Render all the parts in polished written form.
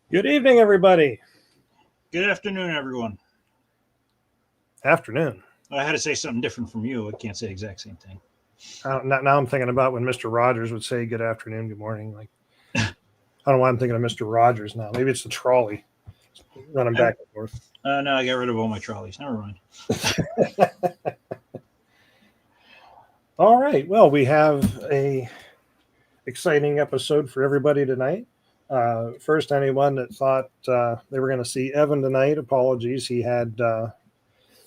Good evening, everybody. Good afternoon, everyone. Afternoon. I had to say something different from you. I can't say the exact same thing. Now I'm thinking about when Mr. Rogers would say good afternoon, good morning. Like, I don't know why I'm thinking of Mr. Rogers now. Maybe it's the trolley running back and forth. No, I got rid of all my trolleys. Never mind. All right. Well, we have a exciting episode for everybody tonight. First, anyone that thought they were going to see Evan tonight, apologies. He had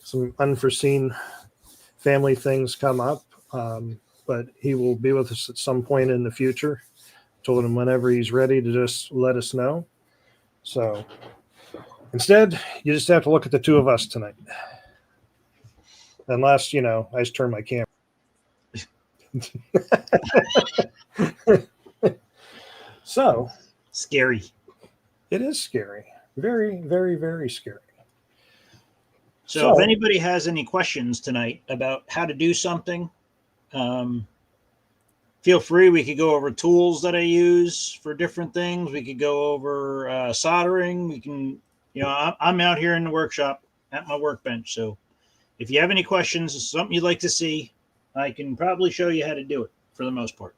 some unforeseen family things come up, but he will be with us at some point in the future. Told him whenever he's ready to just let us know. So instead, you just have to look at the two of us tonight. Unless, I just turn my camera. So scary. It is scary. Very, very, very scary. So if anybody has any questions tonight about how to do something, feel free. We could go over tools that I use for different things. We could go over soldering. We can, I'm out here in the workshop at my workbench. So if you have any questions, something you'd like to see, I can probably show you how to do it for the most part.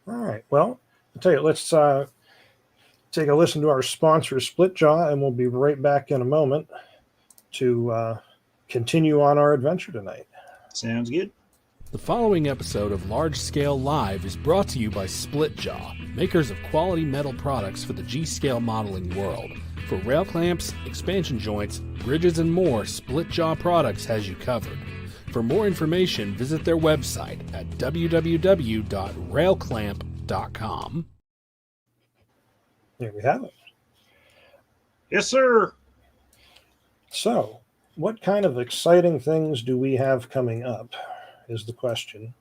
All right. Well, I'll tell you, let's take a listen to our sponsor, Splitjaw, and we'll be right back in a moment to continue on our adventure tonight. Sounds good. The following episode of Large Scale Live is brought to you by Splitjaw, makers of quality metal products for the G-scale modeling world. For rail clamps, expansion joints, bridges, and more, Splitjaw Products has you covered. For more information, visit their website at www.railclamp.com. There we have it. Yes, sir. So, what kind of exciting things do we have coming up is the question.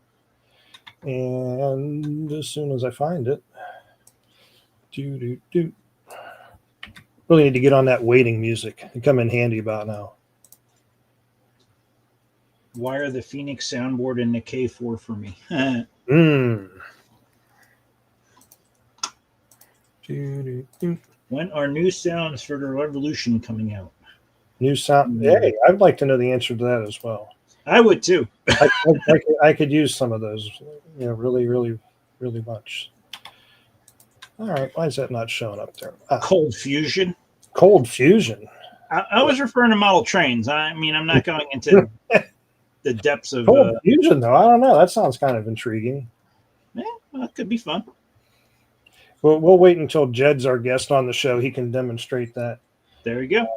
And as soon as I find it, really need to get on that waiting music and come in handy about now. Wire the Phoenix soundboard in the K4 for me. When are new sounds for the Revolution coming out? New sound. Hey, I'd like to know the answer to that as well. I would too. I could use some of those, really, really, really much. All right, why is that not showing up there? Cold Fusion. Cold Fusion. I was referring to model trains. I mean, I'm not going into the depths of Cold Fusion, though. I don't know. That sounds kind of intriguing. Yeah, well, it could be fun. We'll wait until Jed's our guest on the show. He can demonstrate that. There you go.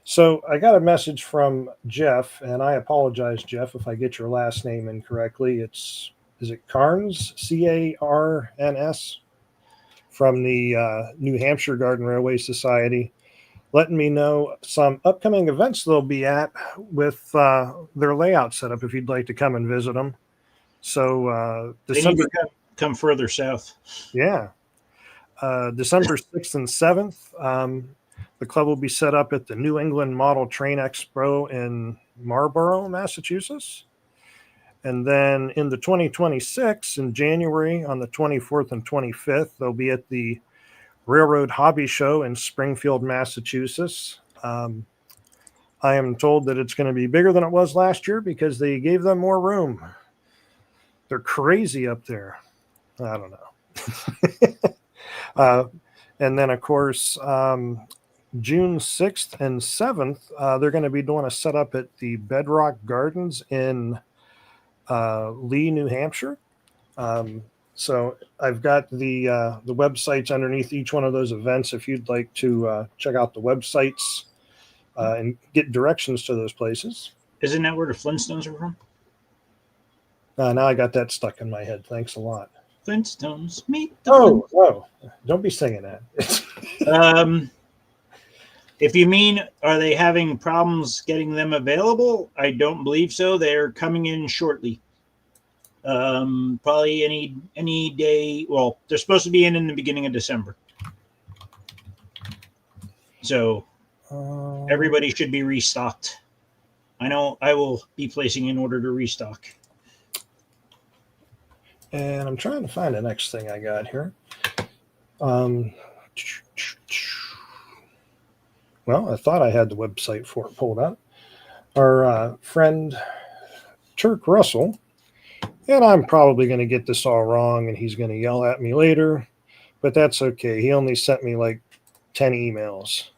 So I got a message from Jeff, and I apologize, Jeff, if I get your last name incorrectly. Is it Carnes, Carns, from the New Hampshire Garden Railway Society, letting me know some upcoming events they'll be at with their layout setup if you'd like to come and visit them. So December, come further south. Yeah. December 6th and 7th, the club will be set up at the New England Model Train Expo in Marlborough, Massachusetts. And then in the 2026, in January, on the 24th and 25th, they'll be at the Railroad Hobby Show in Springfield, Massachusetts. I am told that it's going to be bigger than it was last year because they gave them more room. They're crazy up there. I don't know. And then, of course, June 6th and 7th, they're going to be doing a setup at the Bedrock Gardens in Lee, New Hampshire. So I've got the websites underneath each one of those events. If you'd like to check out the websites and get directions to those places. Isn't that where the Flintstones are from? Now I got that stuck in my head. Thanks a lot. Flintstones meet the Oh, don't be singing that. If you mean, are they having problems getting them available? I don't believe so. They're coming in shortly. Probably any day. Well, they're supposed to be in the beginning of December. So everybody should be restocked. I know I will be placing an order to restock. And I'm trying to find the next thing I got here. Well, I thought I had the website for it pulled up. Our friend Turk Russell, and I'm probably going to get this all wrong and he's going to yell at me later, but that's okay. He only sent me like 10 emails.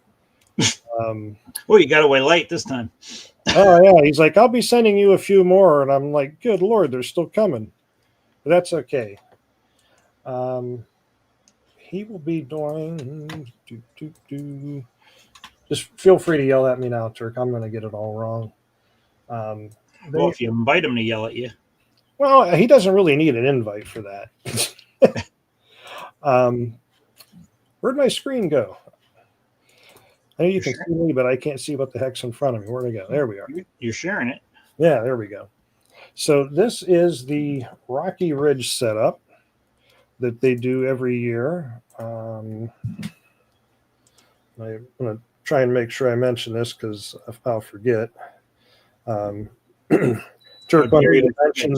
Oh, you got away light this time. Oh, yeah. He's like, I'll be sending you a few more. And I'm like, good Lord, they're still coming. But that's okay. He will be doing... Just feel free to yell at me now, Turk. I'm going to get it all wrong. Well, if you invite him to yell at you. Well, he doesn't really need an invite for that. Where'd my screen go? I know you can see me, but I can't see what the heck's in front of me. Where'd it go? There we are. You're sharing it. Yeah, there we go. So this is the Rocky Ridge setup that they do every year. I'm going to try and make sure I mention this because I'll forget. Turk wanted me to mention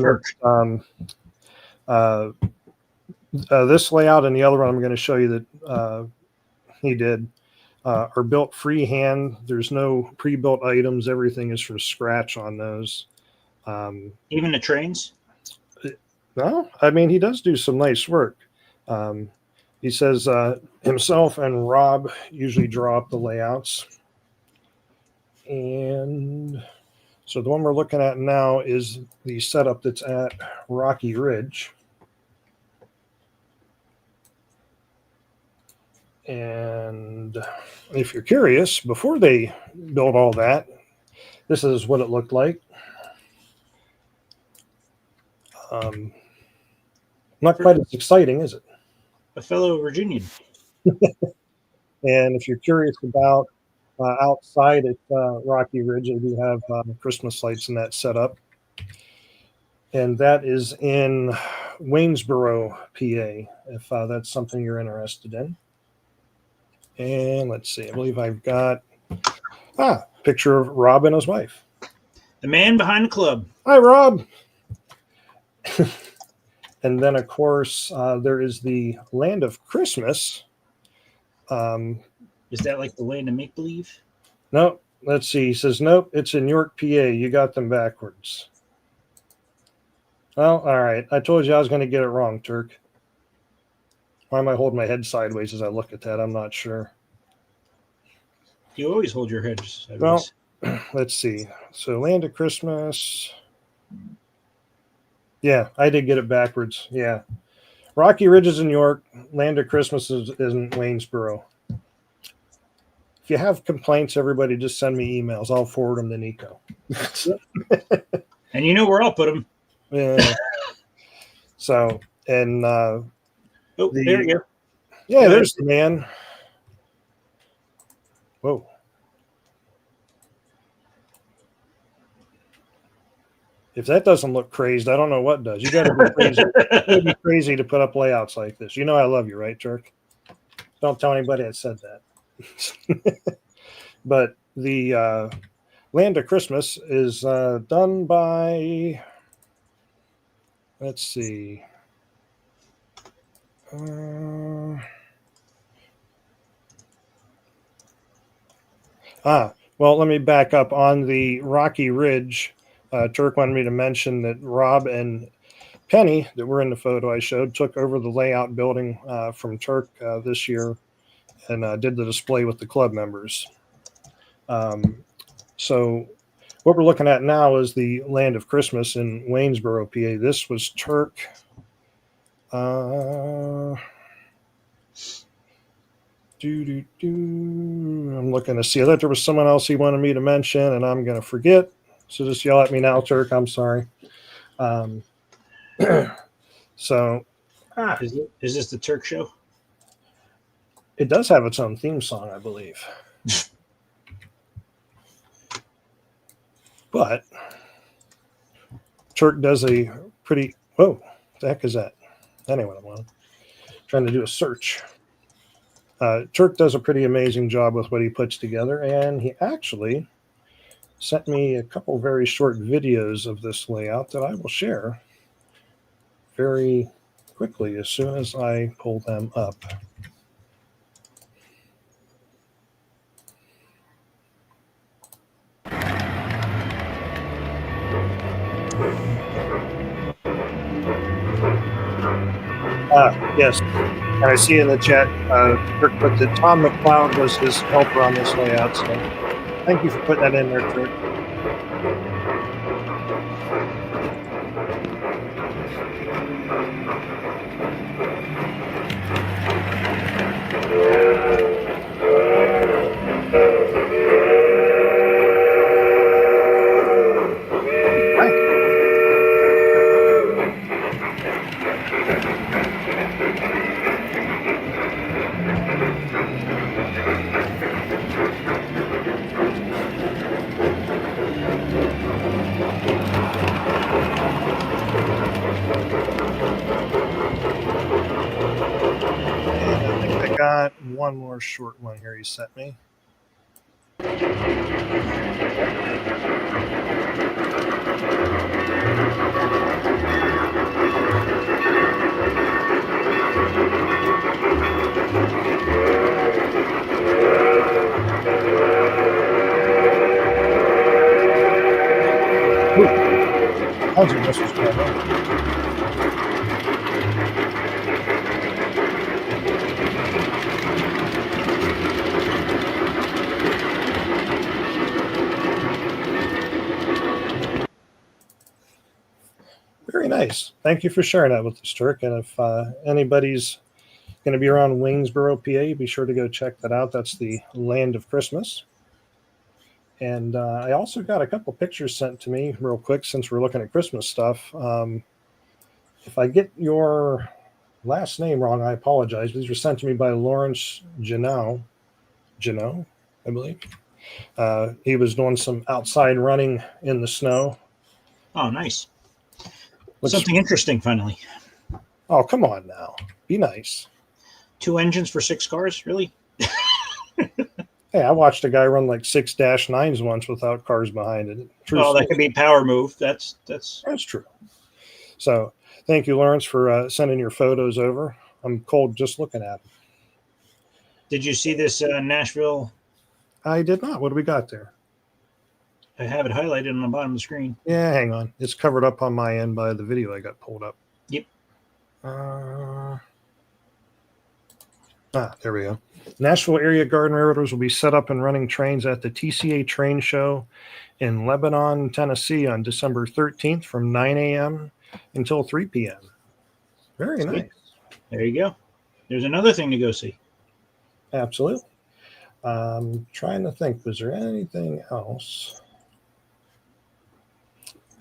this layout and the other one I'm going to show you that he did are built freehand. There's no pre-built items. Everything is from scratch on those. Even the trains? No, I mean, he does do some nice work. He says himself and Rob usually draw up the layouts. And so the one we're looking at now is the setup that's at Rocky Ridge. And if you're curious, before they built all that, this is what it looked like. Not quite as exciting, is it? A fellow Virginian. And if you're curious about outside at Rocky Ridge, they do have Christmas lights in that setup. And that is in Waynesboro, PA, if that's something you're interested in. And let's see, I believe I've got picture of Rob and his wife. The man behind the club. Hi, Rob. And then, of course, there is the Land of Christmas. Is that like the land of make-believe? No, let's see. He says, nope, it's in York, PA. You got them backwards. Well, all right. I told you I was going to get it wrong, Turk. Why am I holding my head sideways as I look at that? I'm not sure. You always hold your head sideways. Well, let's see. So Land of Christmas. Yeah, I did get it backwards. Yeah. Rocky Ridge is in York. Land of Christmas is in Waynesboro. If you have complaints, everybody just send me emails. I'll forward them to Nico. And you know where I'll put them. Yeah. So, and there you go. Yeah, there's the man. Whoa. If that doesn't look crazed, I don't know what does. You got to be crazy. You gotta be crazy to put up layouts like this. You know I love you, right, Turk? Don't tell anybody I said that. But the Land of Christmas is done by, let's see. Well, let me back up. On the Rocky Ridge, Turk wanted me to mention that Rob and Penny, that were in the photo I showed, took over the layout building from Turk this year. and did the display with the club members. So what we're looking at now is the Land of Christmas in Waynesboro, PA. This was Turk. I'm looking to see. I thought there was someone else he wanted me to mention, and I'm going to forget. So just yell at me now, Turk. I'm sorry. So Is this the Turk show? it does have its own theme song, I believe. But Turk does a pretty, whoa, what the heck is that? Anyway, I'm trying to do a search. Turk does a pretty amazing job with what he puts together, and he actually sent me a couple very short videos of this layout that I will share very quickly as soon as I pull them up. Yes, and I see in the chat, Turk put that Tom McLeod was his helper on this layout, so thank you for putting that in there, Turk. Got one more short one here he sent me. How's your mistress going on? Very nice. Thank you for sharing that with us, Turk. And if anybody's going to be around Waynesboro, PA, be sure to go check that out. That's the Land of Christmas. And I also got a couple pictures sent to me real quick since we're looking at Christmas stuff. If I get your last name wrong, I apologize. These were sent to me by Lawrence Janot, I believe. He was doing some outside running in the snow. Oh, nice. Something interesting, finally. Oh, come on now. Be nice. 2 engines for 6 cars? Really? Hey, I watched a guy run like 6-9s once without cars behind it. Oh, that could be power move. That's true. So thank you, Lawrence, for sending your photos over. I'm cold just looking at them. Did you see this Nashville? I did not. What do we got there? I have it highlighted on the bottom of the screen. Yeah, hang on. It's covered up on my end by the video I got pulled up. Yep. There we go. Nashville area garden railroaders will be set up and running trains at the TCA Train Show in Lebanon, Tennessee on December 13th from 9 a.m. until 3 p.m. Very That's nice. good. There you go. There's another thing to go see. Absolutely. Trying to think, was there anything else?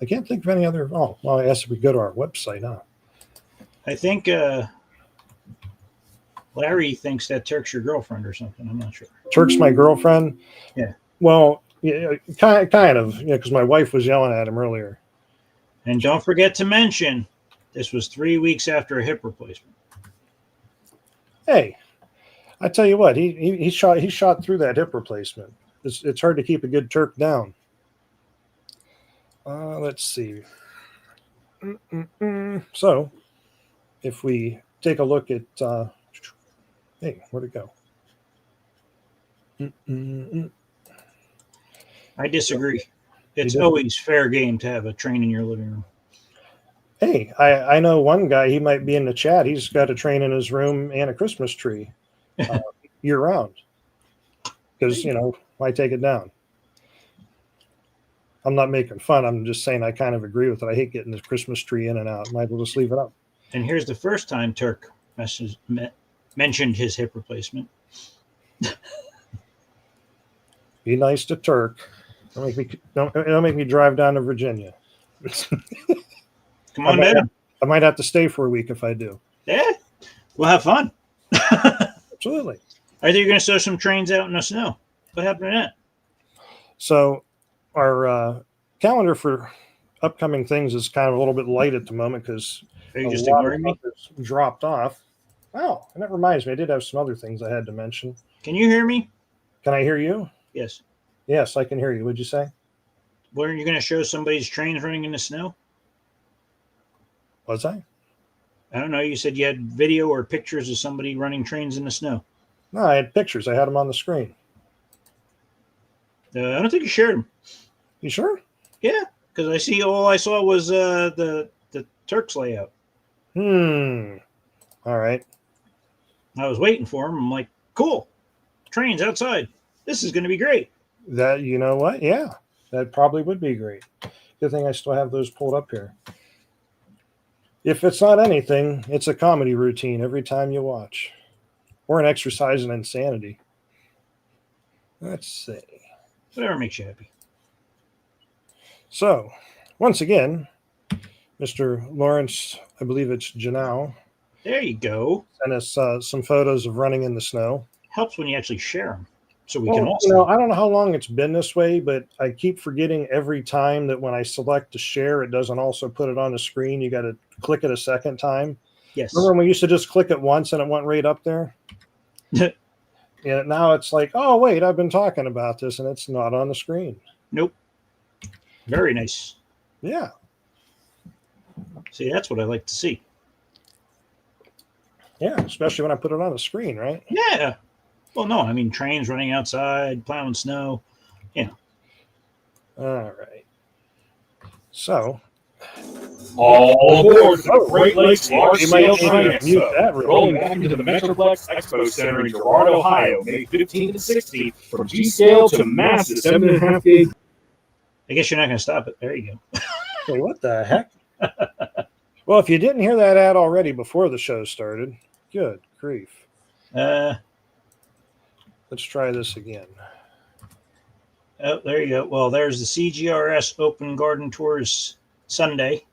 I can't think of any other. Oh, well, I guess if we go to our website, huh? I think Larry thinks that Turk's your girlfriend or something. I'm not sure. Turk's my girlfriend? Yeah. Well, yeah, kind of, because my wife was yelling at him earlier. And don't forget to mention, this was 3 weeks after a hip replacement. Hey, I tell you what, he shot through that hip replacement. It's hard to keep a good Turk down. Let's see. So, if we take a look at, hey, where'd it go? I disagree. It's always fair game to have a train in your living room. Hey, I know one guy, he might be in the chat. He's got a train in his room and a Christmas tree. year round. Because, why take it down? I'm not making fun. I'm just saying I kind of agree with it. I hate getting this Christmas tree in and out. Might as well just leave it up. And here's the first time Turk mentioned his hip replacement. Be nice to Turk. Don't make me drive down to Virginia. Come on, man. I might have to stay for a week if I do. Yeah, we'll have fun. Absolutely. I think you're going to sow some trains out in the snow. What happened to that? So our calendar for upcoming things is kind of a little bit light at the moment because Are you just ignoring me? Dropped off. Oh, and that reminds me, I did have some other things I had to mention. Can you hear me? Can I hear you? Yes. Yes, I can hear you. What'd you say? Weren't you going to show somebody's trains running in the snow? Was I? I don't know. You said you had video or pictures of somebody running trains in the snow. No, I had pictures. I had them on the screen. I don't think you shared them. You sure? Yeah, because all I saw was the Turk's layout. All right. I was waiting for him. I'm like, cool. Trains outside. This is going to be great. That, you know what? Yeah, that probably would be great. Good thing I still have those pulled up here. If it's not anything, it's a comedy routine every time you watch, or an exercise in insanity. Let's see. Whatever makes you happy. So, once again, Mr. Lawrence, I believe it's Janau, There you go. sent us some photos of running in the snow. Helps when you actually share them, so we Well, can also. I don't know how long it's been this way, but I keep forgetting every time that when I select to share, it doesn't also put it on the screen. You got to click it a second time. Yes. Remember when we used to just click it once and it went right up there? Yeah. Now it's like, oh, wait, I've been talking about this and it's not on the screen. Nope. Very nice. Yeah. See, that's what I like to see. Yeah. Especially when I put it on the screen, right? Yeah. Well, no, I mean trains running outside, plowing snow. All right. So. All aboard the Great Lakes Large You might Scale need Train to mute Expo. that real Rolling quick. back into the Metroplex Expo Center in Girard, Ohio, May 15 and 16, from G-scale to massive 7.5 gauge. I guess you're not going to stop it. There you go. Hey, what the heck? Well, if you didn't hear that ad already before the show started, good grief. Let's try this again. Oh, there you go. Well, there's the CGRS Open Garden Tours Sunday.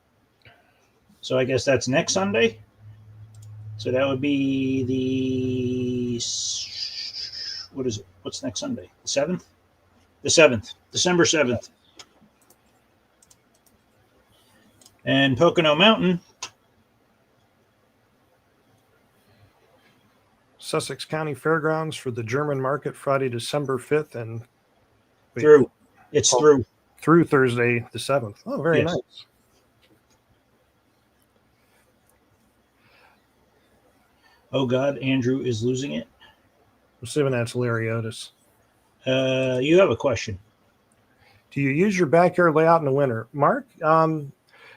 So I guess that's next Sunday. So that would be what is it? What's next Sunday? The 7th? The 7th. December 7th. And Pocono Mountain. Sussex County Fairgrounds for the German market Friday, December 5th and Through. It's through Thursday the 7th. Oh, very Yes. nice. Oh God, Andrew is losing it. I'm assuming that's Larry Otis. You have a question. Do you use your backyard layout in the winter? Mark,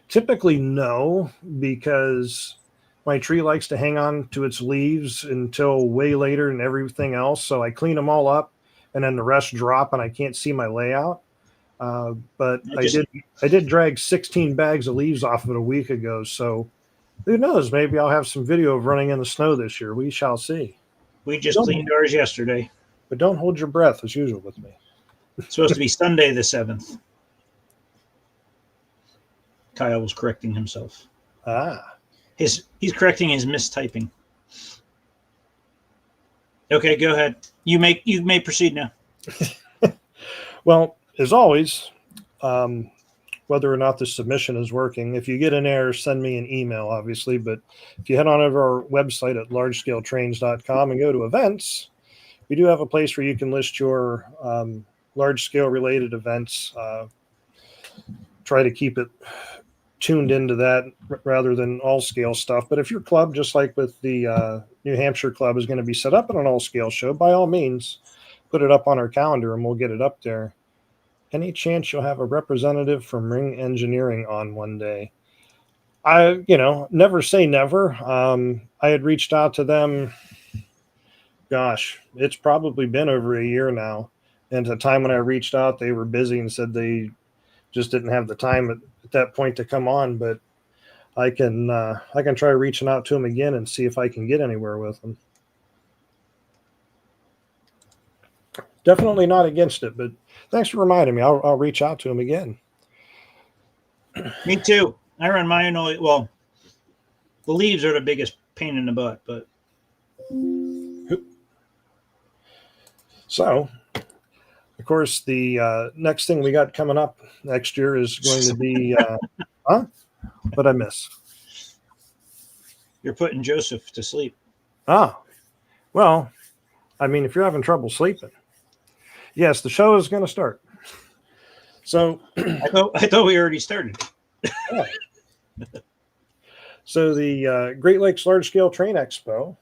typically no, because my tree likes to hang on to its leaves until way later than everything else. So I clean them all up and then the rest drop and I can't see my layout. But I did drag 16 bags of leaves off of it a week ago. So who knows? Maybe I'll have some video of running in the snow this year. We shall see. We just cleaned ours yesterday. But don't hold your breath as usual with me. It's supposed to be Sunday the 7th. Kyle was correcting himself. He's correcting his mistyping. Okay, go ahead. You may proceed now. Well, as always, whether or not the submission is working, if you get an error, send me an email, obviously. But if you head on over our website at largescaletrains.com and go to events, we do have a place where you can list your large-scale related events. Try to keep it tuned into that rather than all-scale stuff. But if your club, just like with the New Hampshire club, is going to be set up in an all-scale show, by all means, put it up on our calendar and we'll get it up there. Any chance you'll have a representative from Ring Engineering on one day? Never say never. I had reached out to them, gosh, it's probably been over a year now. And at the time when I reached out, they were busy and said they just didn't have the time at that point to come on. But I can try reaching out to them again and see if I can get anywhere with them. Definitely not against it, but thanks for reminding me. I'll reach out to them again. Me too. I run my own. Well, the leaves are the biggest pain in the butt, but so, of course, the next thing we got coming up next year is going to be What'd I miss? You're putting Joseph to sleep. Well, I mean, if you're having trouble sleeping, yes, the show is going to start. So I thought we already started. Yeah. So the Great Lakes Large Scale Train Expo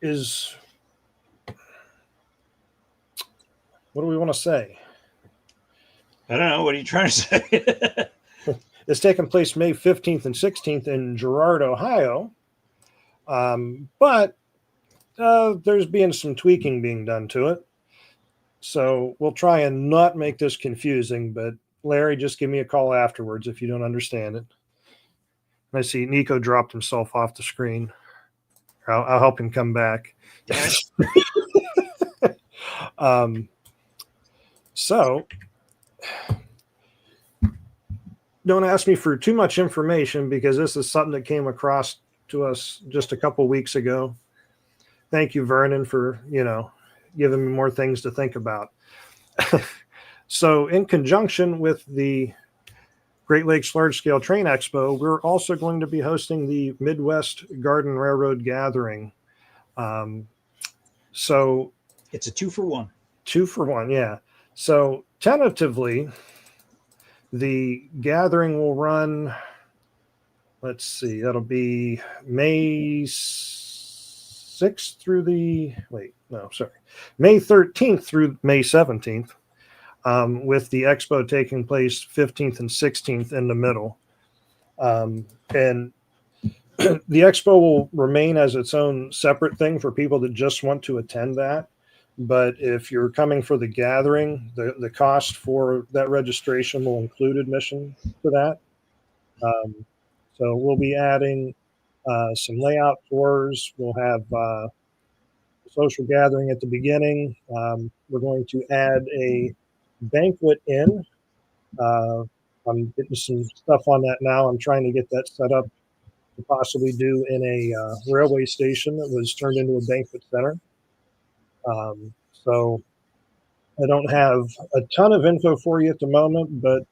is, what do we want to say? I don't know. What are you trying to say? It's taking place May 15th and 16th in Girard, Ohio. But there's been some tweaking being done to it. So we'll try and not make this confusing, but Larry, just give me a call afterwards if you don't understand it. I see Nico dropped himself off the screen. I'll help him come back. So don't ask me for too much information because this is something that came across to us just a couple weeks ago. Thank you, Vernon, for, giving me more things to think about. So in conjunction with the Great Lakes Large Scale Train Expo, we're also going to be hosting the Midwest Garden Railroad Gathering. So it's a 2-for-1. 2-for-1, yeah. So tentatively, the gathering will run, let's see, that'll be May 6th through May 13th through May 17th. With the expo taking place 15th and 16th in the middle. And the expo will remain as its own separate thing for people that just want to attend that. But if you're coming for the gathering, the cost for that registration will include admission for that. So we'll be adding some layout tours. We'll have social gathering at the beginning. We're going to add a banquet inn. I'm getting some stuff on that now. I'm trying to get that set up to possibly do in a railway station that was turned into a banquet center. So I don't have a ton of info for you at the moment, but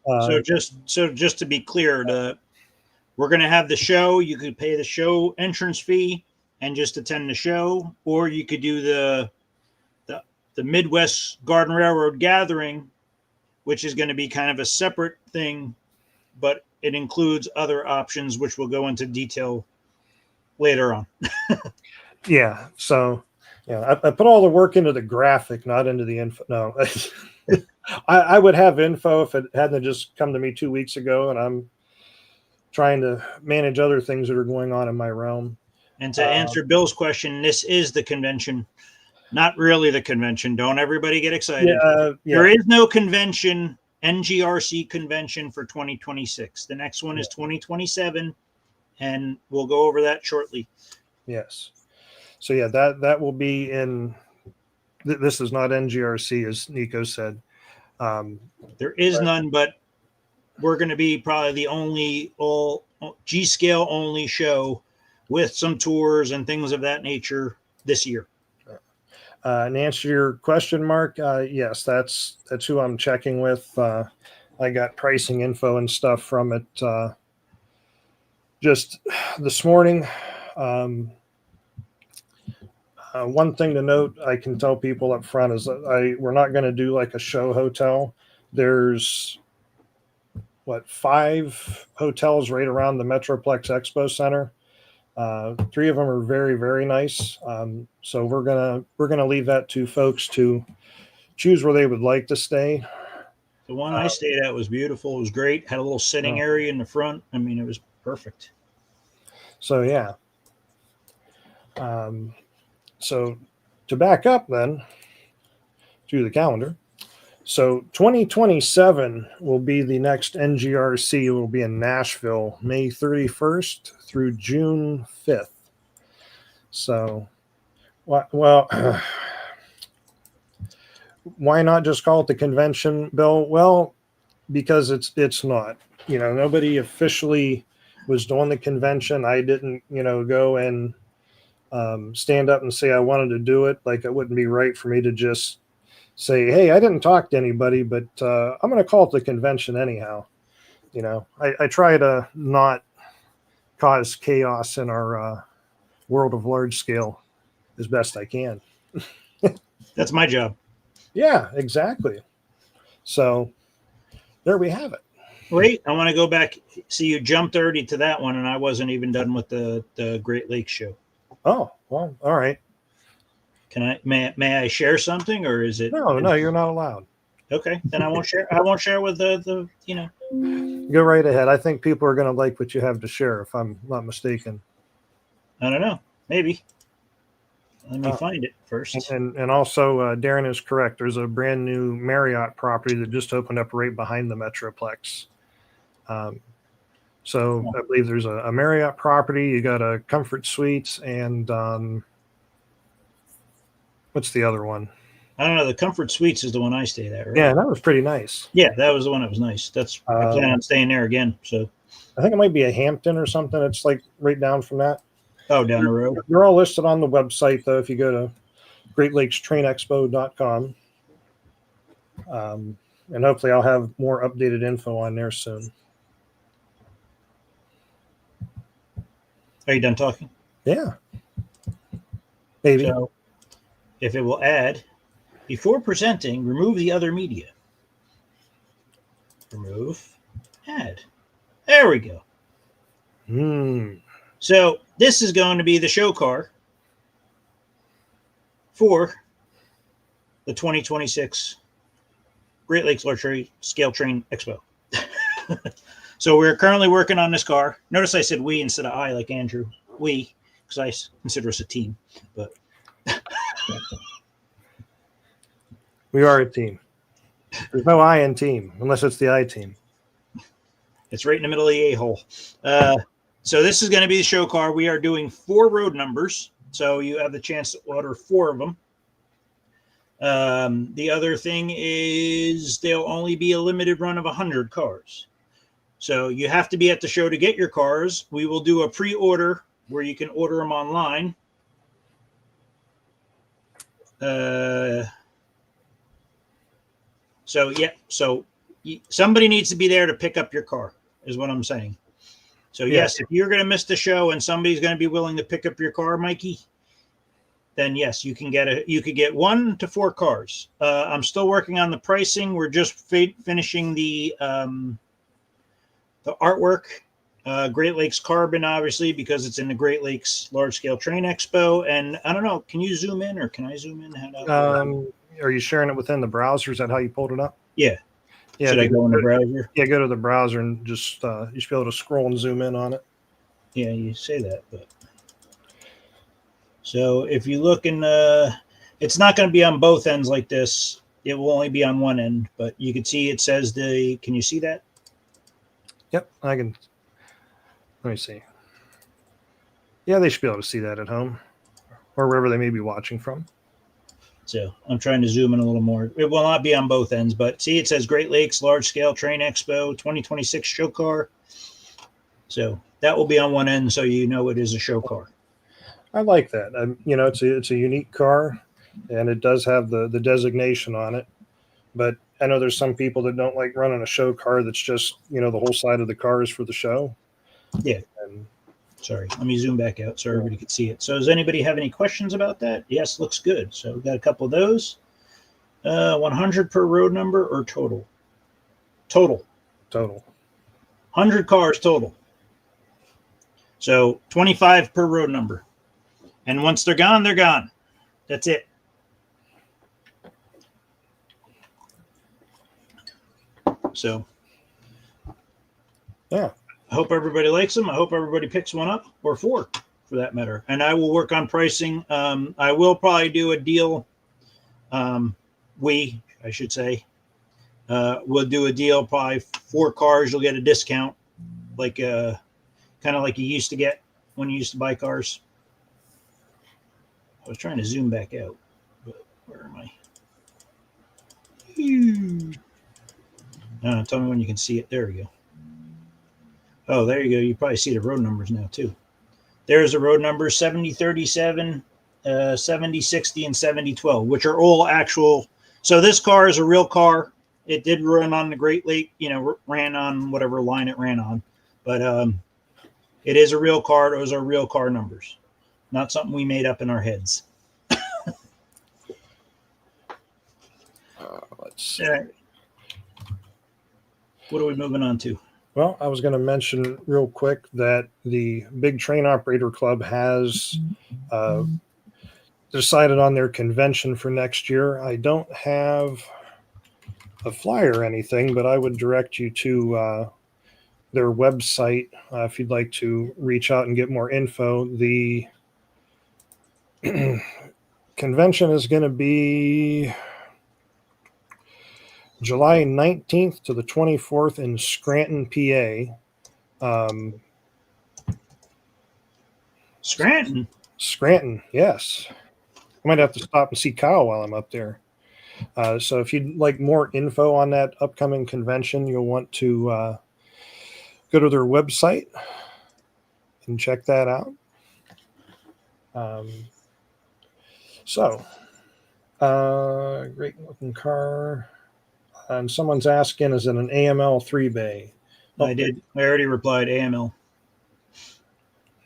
so just to be clear, we're going to have the show. You could pay the show entrance fee and just attend the show, or you could do the Midwest Garden Railroad Gathering, which is going to be kind of a separate thing, but it includes other options, which we'll go into detail later on. Yeah. So, I put all the work into the graphic, not into the info. No, I would have info if it hadn't just come to me 2 weeks ago, and I'm trying to manage other things that are going on in my realm. And to answer Bill's question, this is the convention. Not really the convention. Don't everybody get excited. Yeah. There is no convention, NGRC convention for 2026. The next one is 2027, and we'll go over that shortly. Yes. So that will be in. This is not NGRC, as Nico said. There is none, but we're going to be probably the only all G scale only show with some tours and things of that nature this year. And answer your question, Mark, yes, that's who I'm checking with. I got pricing info and stuff from it just this morning. One thing to note, I can tell people up front is we're not going to do like a show hotel. There's 5 hotels right around the Metroplex Expo Center. 3 of them are very, very nice. So we're gonna leave that to folks to choose where they would like to stay. The one I stayed at was beautiful. It was great. Had a little sitting area in the front. I mean, it was perfect. So yeah. So to back up then to the calendar. So 2027 will be the next NGRC. It will be in Nashville, May 31st through June 5th. So, well, why not just call it the convention, Bill? Well, because it's not. Nobody officially was doing the convention. I didn't, go and stand up and say I wanted to do it. Like, it wouldn't be right for me to just say, hey, I didn't talk to anybody, but I'm going to call it the convention anyhow. I try to not cause chaos in our world of large scale as best I can. That's my job. Yeah, exactly. So there we have it. Wait, I want to go back. See, you jumped already to that one, and I wasn't even done with the Great Lakes show. Oh, well, all right. May I share something, or is it? No, you're not allowed. Okay, then I won't share. I won't share with the. Go right ahead. I think people are going to like what you have to share, if I'm not mistaken. I don't know. Maybe. Let me find it first. And also, Darren is correct. There's a brand new Marriott property that just opened up right behind the Metroplex. So I believe there's a Marriott property. You got a Comfort Suites, and what's the other one? I don't know. The Comfort Suites is the one I stayed at, right? Yeah, that was pretty nice. Yeah, that was the one that was nice. That's I plan on staying there again. So I think it might be a Hampton or something. It's like right down from that. Oh, down the road. They're all listed on the website, though, if you go to GreatLakesTrainExpo.com. And hopefully I'll have more updated info on there soon. Are you done talking? Yeah. Maybe. So if it will add, before presenting, remove the other media. Remove, add. There we go. So this is going to be the show car for the 2026 Great Lakes Large Scale Train Expo. So we're currently working on this car. Notice I said we instead of I, like Andrew. We, because I consider us a team. But we are a team. There's no I in team, unless it's the I team. It's right in the middle of the A-hole. So this is going to be the show car. We are doing 4 road numbers, so you have the chance to order 4 of them. The other thing is there'll only be a limited run of 100 cars. So you have to be at the show to get your cars. We will do a pre-order where you can order them online. So somebody needs to be there to pick up your car, is what I'm saying. So yes, if you're going to miss the show and somebody's going to be willing to pick up your car, Mikey, then yes, you could get 1 to 4 cars. I'm still working on the pricing. We're just finishing the artwork. Great Lakes Carbon, obviously, because it's in the Great Lakes Large Scale Train Expo. And I don't know, can you zoom in, or can I zoom in? Are you sharing it within the browser? Is that how you pulled it up? Yeah. Yeah. Should I go in the browser? Yeah, go to the browser and just you should be able to scroll and zoom in on it. Yeah, you say that, but so if you look in, it's not going to be on both ends like this. It will only be on one end, but you can see it says can you see that? Yep, I can. Let me see. Yeah, they should be able to see that at home or wherever they may be watching from. So I'm trying to zoom in a little more. It will not be on both ends, but see, it says Great Lakes Large Scale Train Expo 2026 show car. So that will be on one end, so you know it is a show car. I like that. It's a unique car, and it does have the designation on it. But I know there's some people that don't like running a show car that's just, the whole side of the car is for the show. Yeah. Sorry, let me zoom back out so everybody can see it. So does anybody have any questions about that? Yes, looks good. So we've got a couple of those. 100 per road number or total? Total. 100 cars total. So 25 per road number. And once they're gone, they're gone. That's it. So, yeah. I hope everybody likes them. I hope everybody picks one up, or 4. for that matter. And I will work on pricing. I will probably do a deal. I should say, we'll do a deal. Probably 4 cars, you'll get a discount, like kind of like you used to get when you used to buy cars. I was trying to zoom back out, but where am I? Tell me when you can see it. There we go. Oh, there you go. You probably see the road numbers now too. There's the road numbers 7037, 7060, and 7012, which are all actual. So this car is a real car. It did run on the Great Lake, ran on whatever line it ran on. But it is a real car. Those are real car numbers, not something we made up in our heads. Let's see. All right. What are we moving on to? Well, I was going to mention real quick that the Big Train Operator Club has decided on their convention for next year. I don't have a flyer or anything, but I would direct you to their website if you'd like to reach out and get more info. The convention is going to be July 19th to the 24th in Scranton, PA. Scranton, yes. I might have to stop and see Kyle while I'm up there. So if you'd like more info on that upcoming convention, you'll want to go to their website and check that out. Great looking car. And someone's asking, is it an AML 3-bay? I did. I already replied AML.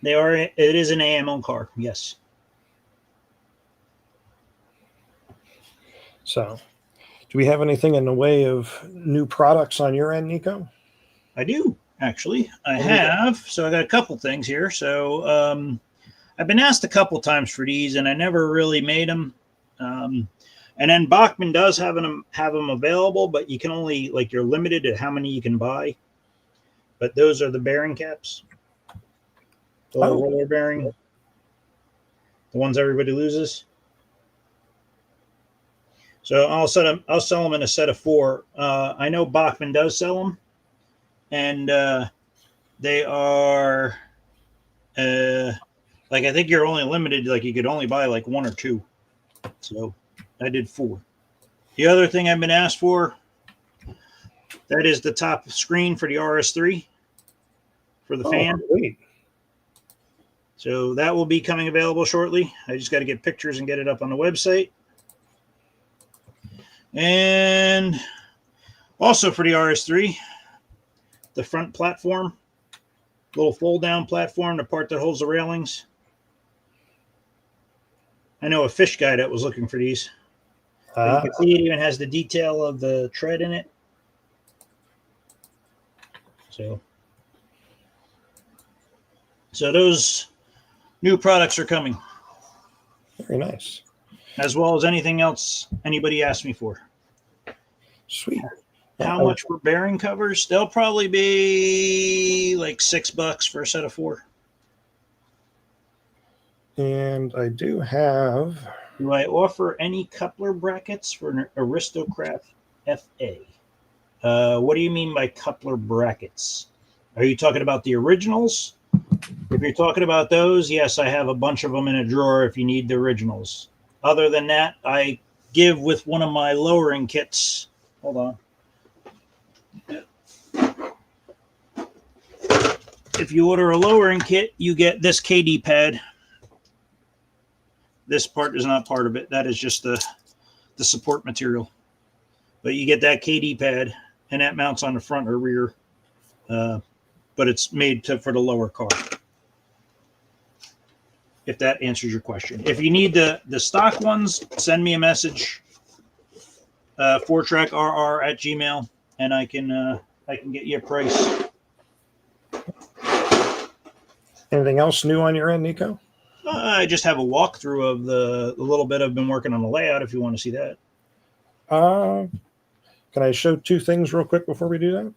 It is an AML car. Yes. So, do we have anything in the way of new products on your end, Nico? I do, actually. I have. So I got a couple things here. So I've been asked a couple times for these, and I never really made them. And then Bachman does have them available, but you can only, you're limited to how many you can buy. But those are the bearing caps. The roller bearing. The ones everybody loses. So I'll sell them in a set of 4. I know Bachman does sell them. And they are, I think you're only limited, you could only buy 1 or 2. So I did 4. The other thing I've been asked for, that is the top screen for the RS3 for the fan. Great. So that will be coming available shortly. I just got to get pictures and get it up on the website. And also for the RS3, the front platform, little fold down platform, the part that holds the railings. I know a fish guy that was looking for these. You can see it even has the detail of the tread in it. So those new products are coming. Very nice. As well as anything else anybody asked me for. Sweet. How much for bearing covers? They'll probably be $6 for a set of 4. And I do have. Do I offer any coupler brackets for an aristo-craft FA? What do you mean by coupler brackets? Are you talking about the originals? If you're talking about those, yes, I have a bunch of them in a drawer if you need the originals. Other than that, I give with one of my lowering kits. Hold on. If you order a lowering kit, you get this KD pad. This part is not part of it. That is just the support material. But you get that KD pad, and that mounts on the front or rear. But it's made for the lower car. If that answers your question. If you need the stock ones, send me a message. 4trackrr@gmail.com, and I can get you a price. Anything else new on your end, Nico? I just have a walkthrough of the little bit I've been working on the layout if you want to see that. Can I show 2 things real quick before we do that?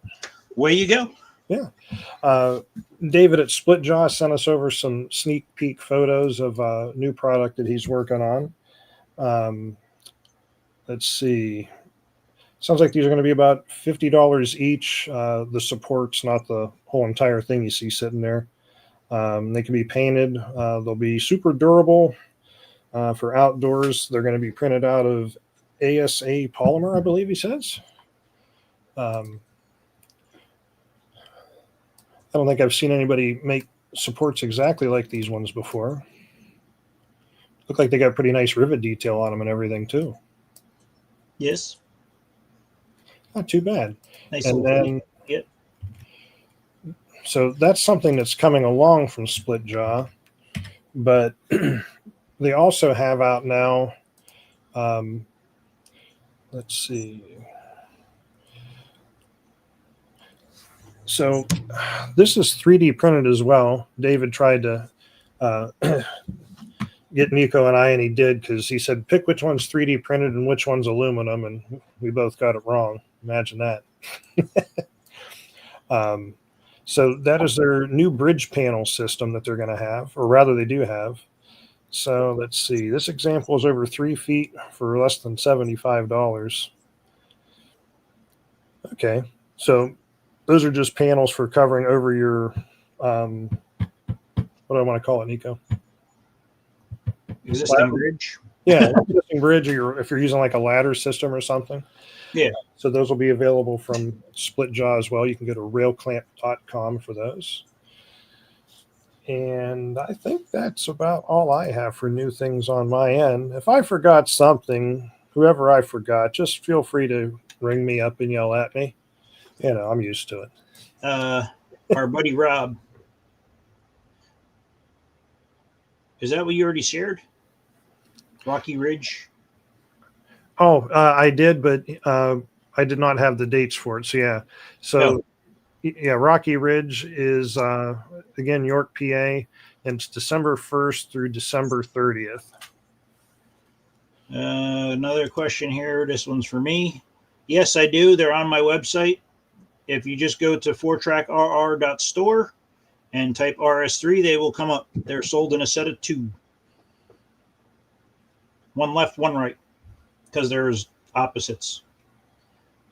Way you go. David at Splitjaw sent us over some sneak peek photos of a new product that he's working on. Let's see. Sounds like these are going to be about $50 each. The supports, not the whole entire thing you see sitting there. They can be painted. They'll be super durable for outdoors. They're going to be printed out of ASA polymer, I believe he says. I don't think I've seen anybody make supports exactly like these ones before. Look like they got pretty nice rivet detail on them and everything too. Yes. Not too bad. Nice. And then, yep. So that's something that's coming along from Splitjaw, but they also have out now. Let's see. So this is 3D printed as well. David tried to get Nico and I, and he did, because he said, pick which one's 3D printed and which one's aluminum, and we both got it wrong. Imagine that. So that is their new bridge panel system that they're going to have, or rather they do have. So let's see. This example is over 3 feet for less than $75. Okay. So those are just panels for covering over your, what do I want to call it, Nico? Existing bridge. Yeah, existing bridge, or if you're using like a ladder system or something. Yeah. So those will be available from Splitjaw as well. You can go to railclamp.com for those. And I think that's about all I have for new things on my end. If I forgot something, whoever I forgot, just feel free to ring me up and yell at me. You know, I'm used to it. Our buddy Rob. Is that what you already shared? Rocky Ridge? Oh, I did, but I did not have the dates for it. So, yeah. So, yeah, Rocky Ridge is, again, York, PA, and it's December 1st through December 30th. Another question here. This one's for me. Yes, I do. They're on my website. If you just go to 4trackrr.store and type RS3, they will come up. They're sold in a set of 2. One left, one right, because there's opposites.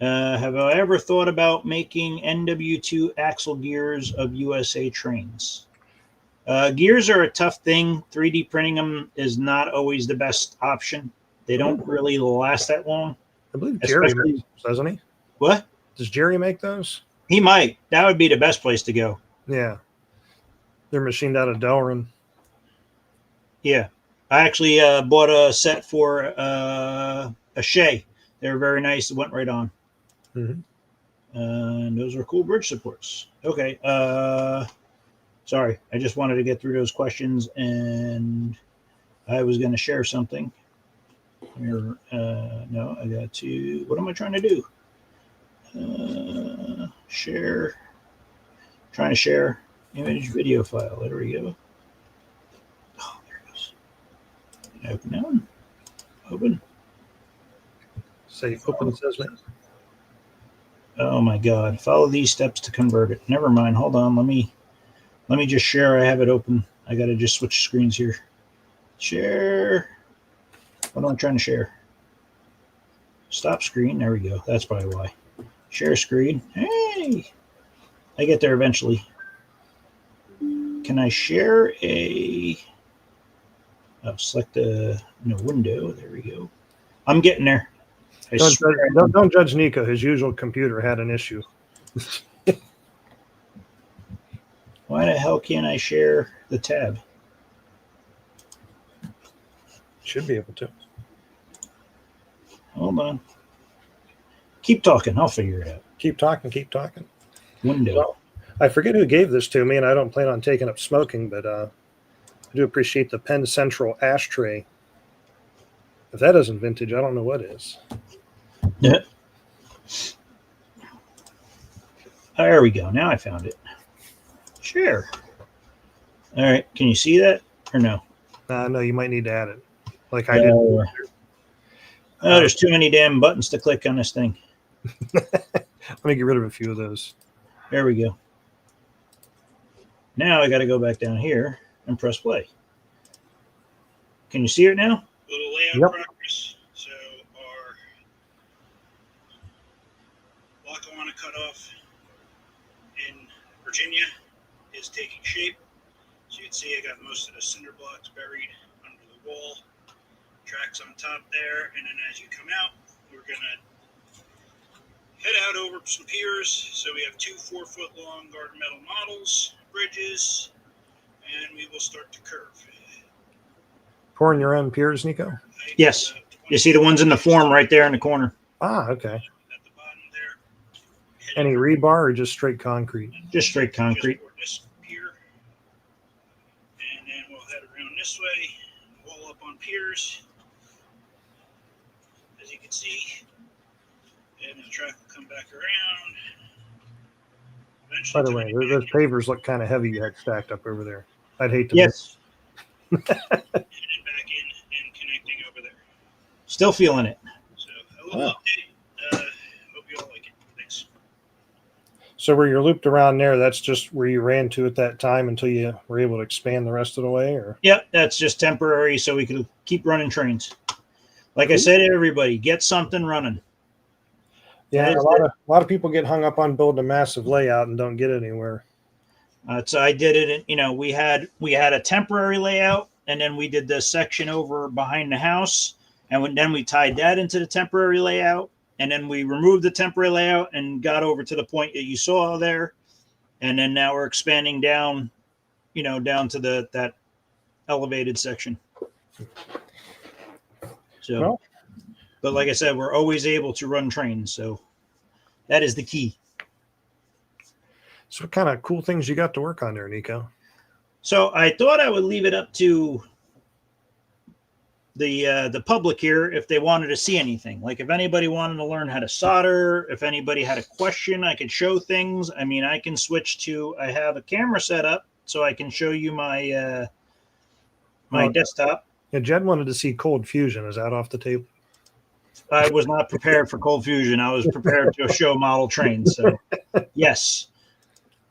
Have I ever thought about making NW2 axle gears of USA trains? Gears are a tough thing. 3D printing them is not always the best option. They don't really last that long. I believe Jerry makes those, doesn't he? What? Does Jerry make those? He might. That would be the best place to go. Yeah. They're machined out of Delrin. Yeah. I actually bought a set for a Shea. They were very nice. It went right on. Mm-hmm. And those are cool bridge supports. Okay. Sorry. I just wanted to get through those questions, and I was going to share something. Here, no, I got to. What am I trying to do? Share. Trying to share image video file. There we go. Oh, there it goes. Open that one. Open. Say open Sesame. Oh my God! Follow these steps to convert it. Never mind. Hold on. Let me just share. I have it open. I got to just switch screens here. Share. What am I trying to share? Stop screen. There we go. That's probably why. Share screen. Hey, I get there eventually. Can I share a? I'll select the window. There we go. I'm getting there. Don't judge Nico. His usual computer had an issue. Why the hell can't I share the tab? Should be able to. Hold on. Keep talking. I'll figure it out. Keep talking. Keep talking. Window. Well, I forget who gave this to me, and I don't plan on taking up smoking, but I do appreciate the Penn Central ashtray. If that isn't vintage, I don't know what is. Yeah. There we go. Now I found it. Share. All right. Can you see that or no? No, you might need to add it, like I did. Oh, there's too many damn buttons to click on this thing. Let me get rid of a few of those. There we go. Now I got to go back down here and press play. Can you see it now? Little layout progress. So our Lackawanna cutoff in Virginia is taking shape. So you can see I got most of the cinder blocks buried under the wall. Tracks on top there, and then as you come out, we're gonna head out over some piers. So we have 2 4-foot long garden metal models, bridges, and we will start to curve. Pouring your own piers, Nico? Yes. You see the ones in the form right there in the corner. Ah, okay. At the bottom there. Any rebar or just straight concrete? Just straight concrete. This pier. And then we'll head around this way, wall up on piers. As you can see. And the track will come back around. By the way, those pavers look kind of heavy you had stacked up over there. I'd hate to Yes. And then back in and connecting over there. Still feeling it. So a little update. Hope you all like it. Thanks. So where you're looped around there, that's just where you ran to at that time until you were able to expand the rest of the way, or? Yep, that's just temporary so we can keep running trains. Like I said to everybody, get something running. Yeah, a lot of people get hung up on building a massive layout and don't get anywhere. So I did it. We had a temporary layout, and then we did the section over behind the house, and then we tied that into the temporary layout, and then we removed the temporary layout and got over to the point that you saw there, and then now we're expanding down, down to that elevated section. So, well, but like I said, we're always able to run trains, so that is the key. So what kind of cool things you got to work on there, Nico? So I thought I would leave it up to the public here if they wanted to see anything. Like if anybody wanted to learn how to solder, if anybody had a question, I could show things. I mean, I can switch to, I have a camera set up so I can show you my desktop. Yeah, Jed wanted to see Cold Fusion. Is that off the table? I was not prepared for Cold Fusion. I was prepared to show model trains. So yes.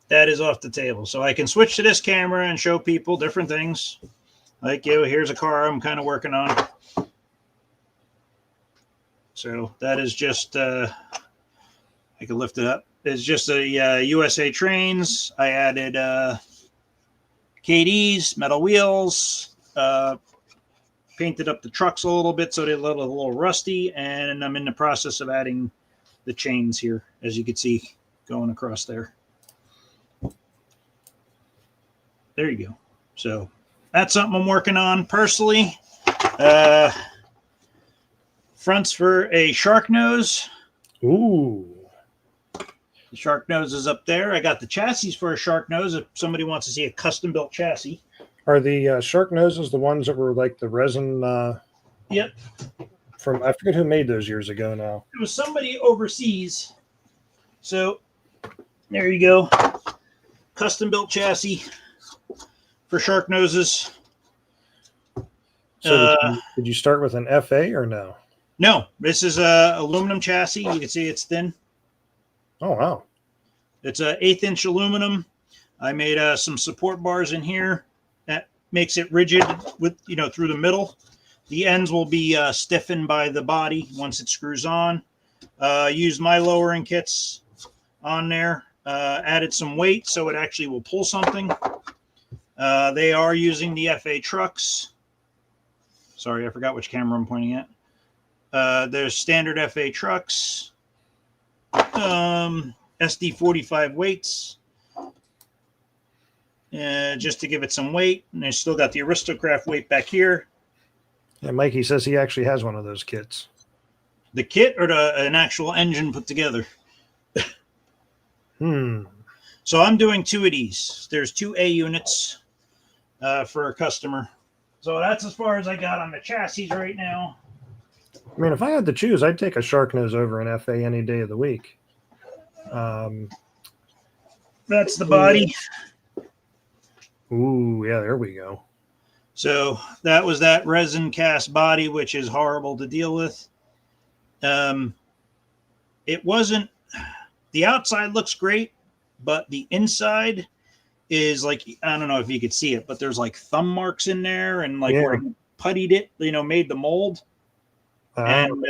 That is off the table. So I can switch to this camera and show people different things. Like, here's a car I'm kind of working on. So that is just, I can lift it up. It's just a USA Trains. I added KDs, metal wheels, painted up the trucks a little bit so they look a little rusty. And I'm in the process of adding the chains here, as you can see, going across there. There you go. So that's something I'm working on personally. Fronts for a shark nose. Ooh. The shark nose is up there. I got the chassis for a shark nose if somebody wants to see a custom built chassis. Are the shark noses the ones that were like the resin? Yep. From I forget who made those years ago now. It was somebody overseas. So there you go. Custom built chassis for shark noses. So did you start with an FA or no? No, this is a aluminum chassis. You can see it's thin. Oh, wow. It's a 1/8" aluminum. I made some support bars in here that makes it rigid with, through the middle. The ends will be stiffened by the body once it screws on. Used my lowering kits on there. Added some weight so it actually will pull something. They are using the FA trucks. Sorry, I forgot which camera I'm pointing at. There's standard FA trucks. SD45 weights. Just to give it some weight. And I still got the aristo-craft weight back here. Yeah, Mikey says he actually has one of those kits. The kit or an actual engine put together? So I'm doing 2 of these. There's 2 A units for a customer. So that's as far as I got on the chassis right now. I mean, if I had to choose, I'd take a shark nose over an FA any day of the week. That's the body. Ooh, yeah, there we go. So that was that resin cast body, which is horrible to deal with. It wasn't, the outside looks great, but the inside is like, I don't know if you could see it, but there's like thumb marks in there, and like Yeah. where he puttied it, made the mold. And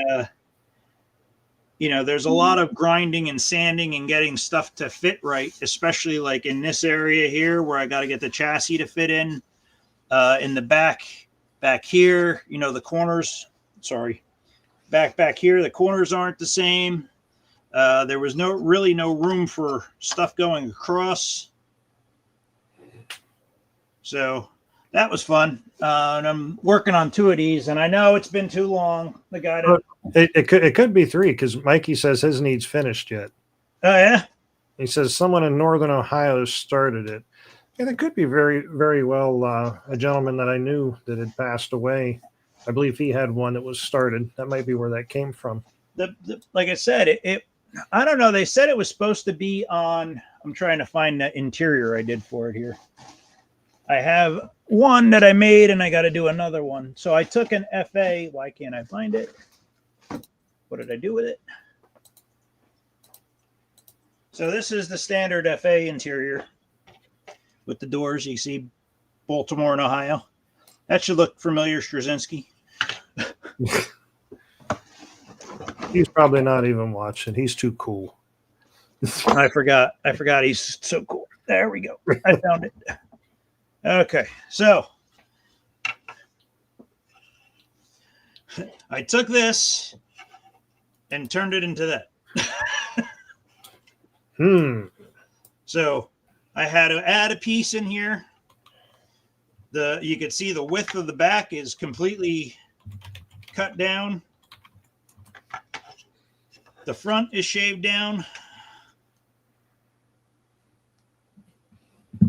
there's a lot of grinding and sanding and getting stuff to fit right, especially like in this area here where I got to get the chassis to fit in the back here, the corners, back here, the corners aren't the same. There was no room for stuff going across. So that was fun. And I'm working on 2 of these, and I know it's been too long. The guy it could be 3 because Mikey says his needs finished yet. Oh yeah. He says someone in Northern Ohio started it. And it could be very, very well a gentleman that I knew that had passed away. I believe he had one that was started. That might be where that came from. Like I said, I don't know. They said it was supposed to be on. I'm trying to find the interior I did for it here. I have one that I made, and I got to do another one. So I took an FA. Why can't I find it? What did I do with it? So this is the standard FA interior with the doors. You see Baltimore and Ohio. That should look familiar, Straczynski. He's probably not even watching. He's too cool. I forgot. He's so cool. There we go. I found it. Okay, so I took this and turned it into that. So I had to add a piece in here. You could see the width of the back is completely cut down. The front is shaved down.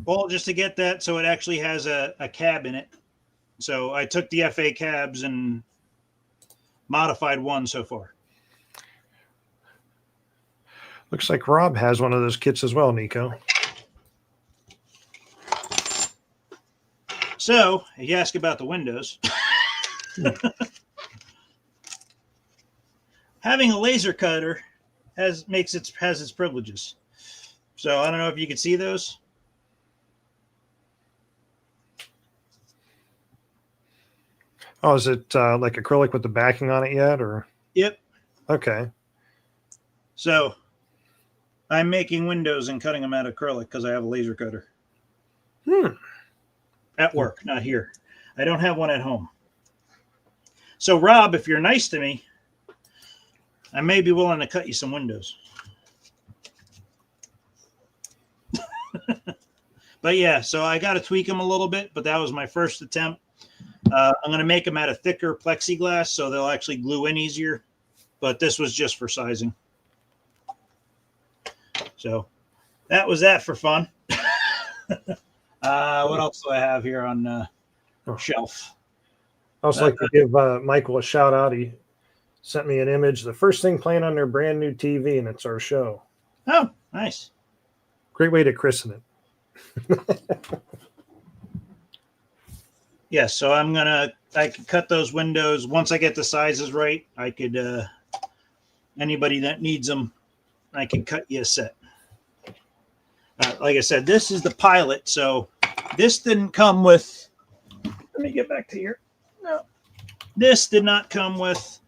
Well, just to get that so it actually has a cab in it. So I took the FA cabs and modified one so far. Looks like Rob has one of those kits as well, Nico. So you ask about the windows. Having a laser cutter has its privileges. So I don't know if you can see those. Oh, is it like acrylic with the backing on it yet, or? Yep. Okay. So I'm making windows and cutting them out of acrylic because I have a laser cutter. At work, not here. I don't have one at home. So Rob, if you're nice to me, I may be willing to cut you some windows. But yeah, so I got to tweak them a little bit, but that was my first attempt. I'm going to make them out of thicker plexiglass so they'll actually glue in easier. But this was just for sizing. So that was that for fun. What else do I have here on shelf? I also like to give Michael a shout out. He sent me an image. The first thing playing on their brand new TV, and it's our show. Oh, nice. Great way to christen it. Yeah, so I could cut those windows. Once I get the sizes right, I could, anybody that needs them, I can cut you a set. Like I said, this is the pilot, so this didn't come with, let me get back to here. No, this did not come with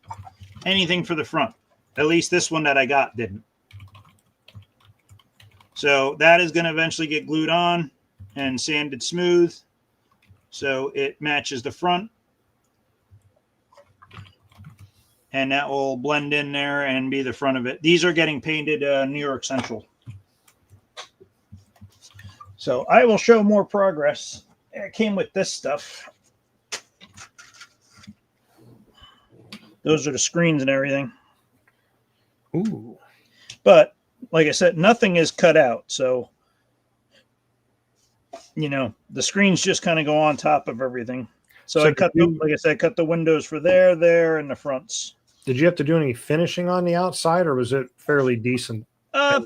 anything for the front. At least this one that I got didn't. So that is going to eventually get glued on and sanded smooth so it matches the front. And that will blend in there and be the front of it. These are getting painted New York Central. So I will show more progress. It came with this stuff. Those are the screens and everything. Ooh. But like I said, nothing is cut out. So, you know, the screens just kind of go on top of everything. So I cut, like I said, I cut the windows for there, and the fronts. Did you have to do any finishing on the outside, or was it fairly decent?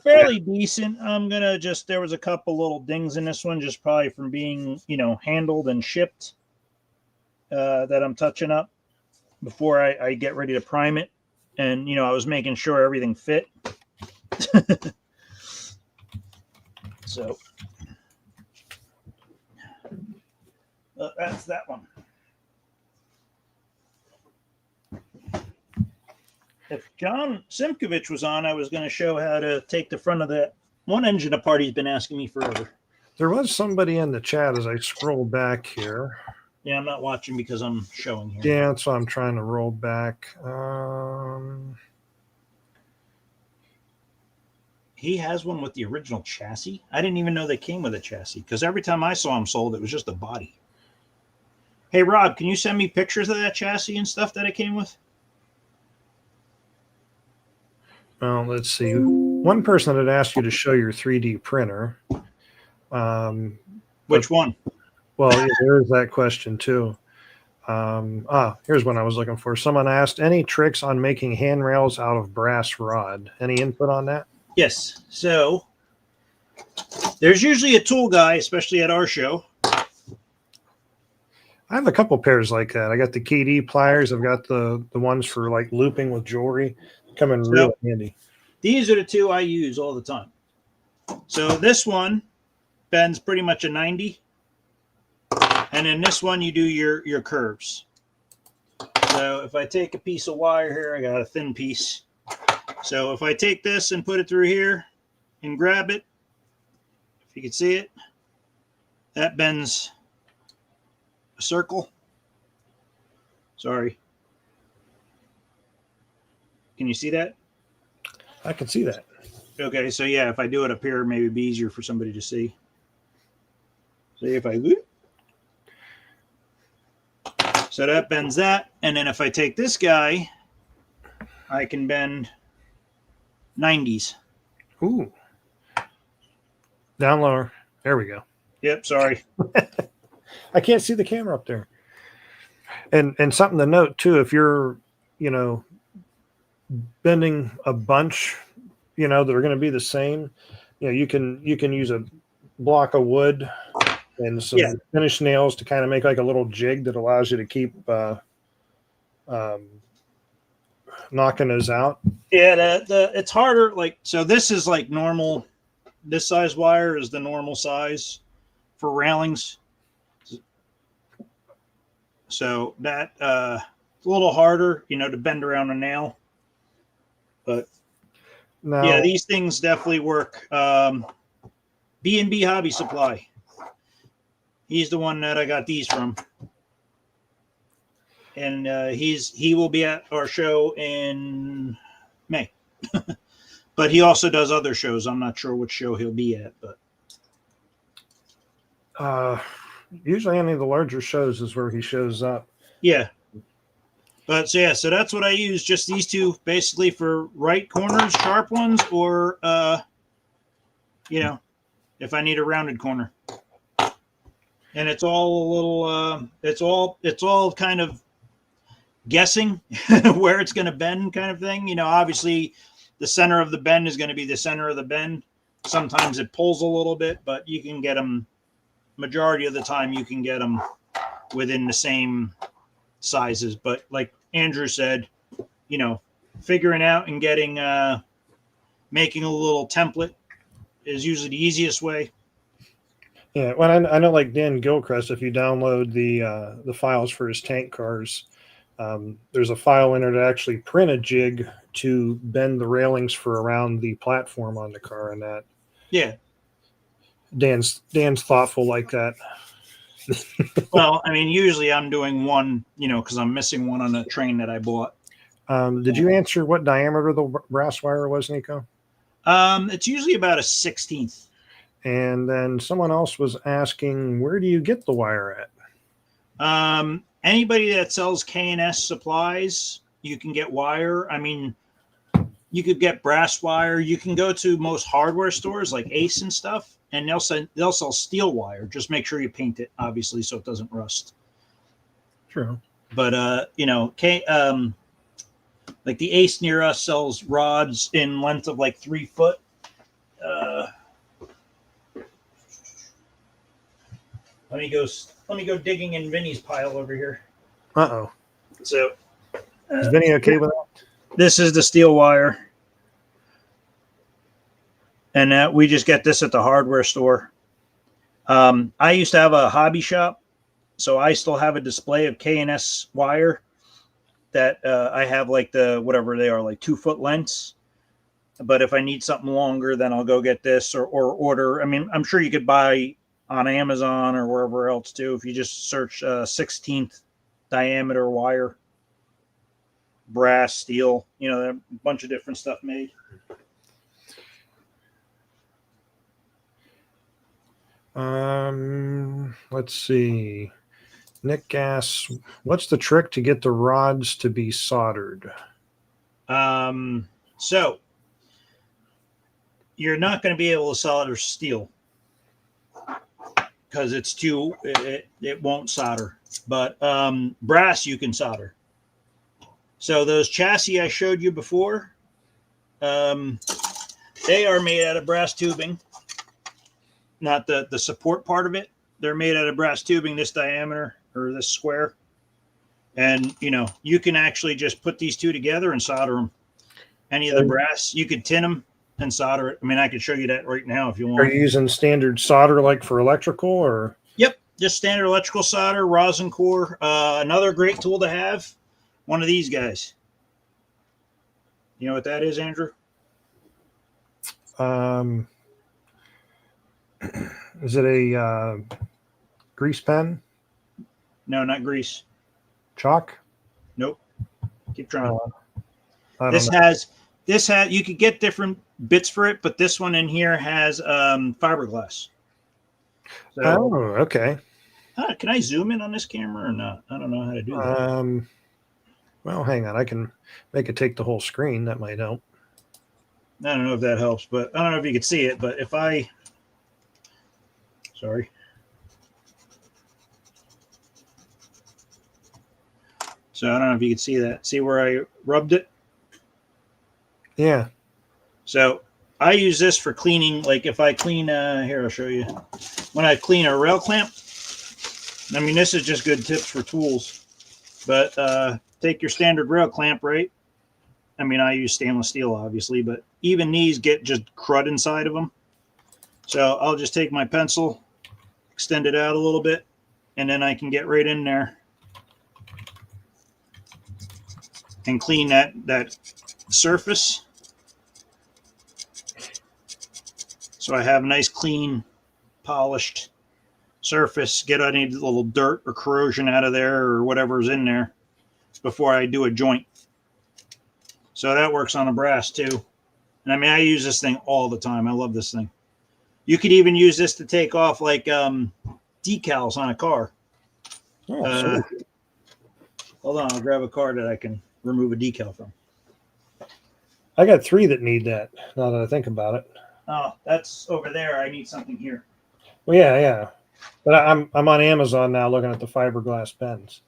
Fairly decent. I'm going to just, there was a couple little dings in this one, just probably from being, you know, handled and shipped that I'm touching up before I get ready to prime it. And, you know, I was making sure everything fit. So That's that one. If John Simkovich was on, I was going to show how to take the front of that one engine apart. He's been asking me forever. There was somebody in the chat as I scroll back here. Yeah, I'm not watching because I'm showing here. Yeah, that's why I'm trying to roll back. He has one with the original chassis. I didn't even know they came with a chassis because every time I saw them sold, it was just a body. Hey, Rob, can you send me pictures of that chassis and stuff that it came with? Well, let's see. One person had asked you to show your 3D printer. Which one? Well, yeah, there is that question too. Here's one I was looking for. Someone asked, any tricks on making handrails out of brass rod? Any input on that? Yes. So there's usually a tool guy, especially at our show. I have a couple pairs like that. I got the KD pliers. I've got the ones for like looping with jewelry. Come in real handy. These are the two I use all the time. So this one bends pretty much a 90. And in this one, you do your curves. So if I take a piece of wire here, I got a thin piece. So if I take this and put it through here and grab it, if you can see it, that bends a circle. Sorry. Can you see that? I can see that. Okay, so yeah, if I do it up here, maybe it'd be easier for somebody to see. So if I so that bends that, and then if I take this guy, I can bend 90s. Ooh. Down lower. There we go. Yep, sorry. I can't see the camera up there. And something to note too, if you're, bending a bunch, that are going to be the same, you can use a block of wood and some finished nails to kind of make like a little jig that allows you to keep knocking those out. Yeah, it's harder. Like, so this is like normal. This size wire is the normal size for railings. So that it's a little harder, to bend around a nail. But now, yeah, these things definitely work. B&B Hobby Supply. He's the one that I got these from. And he will be at our show in May. But he also does other shows. I'm not sure which show he'll be at, but usually any of the larger shows is where he shows up. Yeah. But so that's what I use. Just these two basically for right corners, sharp ones, or if I need a rounded corner. And it's all a little it's all kind of guessing where it's going to bend kind of thing. Obviously the center of the bend is going to be the center of the bend. Sometimes it pulls a little bit, but you can get them, majority of the time you can get them within the same sizes. But like Andrew said, figuring out and getting making a little template is usually the easiest way. Yeah, well, I know like Dan Gilchrist, if you download the files for his tank cars, there's a file in there to actually print a jig to bend the railings for around the platform on the car, and that. Yeah. Dan's thoughtful like that. Well, I mean, usually I'm doing one, because I'm missing one on a train that I bought. Did you answer what diameter the brass wire was, Nico? It's usually about a 16th. And then someone else was asking, where do you get the wire at? Anybody that sells K&S supplies, you can get wire. I mean, you could get brass wire. You can go to most hardware stores like Ace and stuff, and they'll sell steel wire. Just make sure you paint it, obviously, so it doesn't rust. True. But like the Ace near us sells rods in length of like 3 foot. Let me go digging in Vinny's pile over here. Uh-oh. So is Vinny okay with that? This is the steel wire. And we just get this at the hardware store. I used to have a hobby shop. So I still have a display of K&S wire that I have like the whatever they are, like 2 foot lengths. But if I need something longer, then I'll go get this or order. I mean, I'm sure you could buy on Amazon or wherever else too. If you just search 16th diameter wire, brass, steel, a bunch of different stuff made. Let's see. Nick Gass, what's the trick to get the rods to be soldered? So you're not going to be able to solder steel because it won't solder, but brass you can solder. So those chassis I showed you before, they are made out of brass tubing, not the support part of it. They're made out of brass tubing, this diameter or this square. And, you can actually just put these two together and solder them. Any of the brass, you could tin them and solder it. I mean, I could show you that right now if you want. Are you using standard solder like for electrical or? Yep, just standard electrical solder, rosin core. Another great tool to have, one of these guys. You know what that is, Andrew? Is it a grease pen? No, not grease. Chalk? Nope. Keep trying. This has you could get different bits for it, but this one in here has fiberglass. So, okay. Can I zoom in on this camera or not? I don't know how to do that. Well, hang on. I can make it take the whole screen. That might help. I don't know if that helps, but I don't know if you could see it. But if I, sorry. So I don't know if you can see that. See where I rubbed it? Yeah. So I use this for cleaning. Like if I clean, here, I'll show you. When I clean a rail clamp, I mean, this is just good tips for tools. But take your standard rail clamp, right? I mean, I use stainless steel, obviously, but even these get just crud inside of them. So I'll just take my pencil, extend it out a little bit, and then I can get right in there and clean that surface. So I have a nice, clean, polished surface. Get any little dirt or corrosion out of there or whatever's in there before I do a joint. So that works on a brass too. And I mean, I use this thing all the time. I love this thing. You could even use this to take off like decals on a car. Hold on, I'll grab a car that I can remove a decal from. I got 3 that need that now that I think about it. Oh, that's over there. I need something here. Well, yeah. But I'm on Amazon now looking at the fiberglass pens.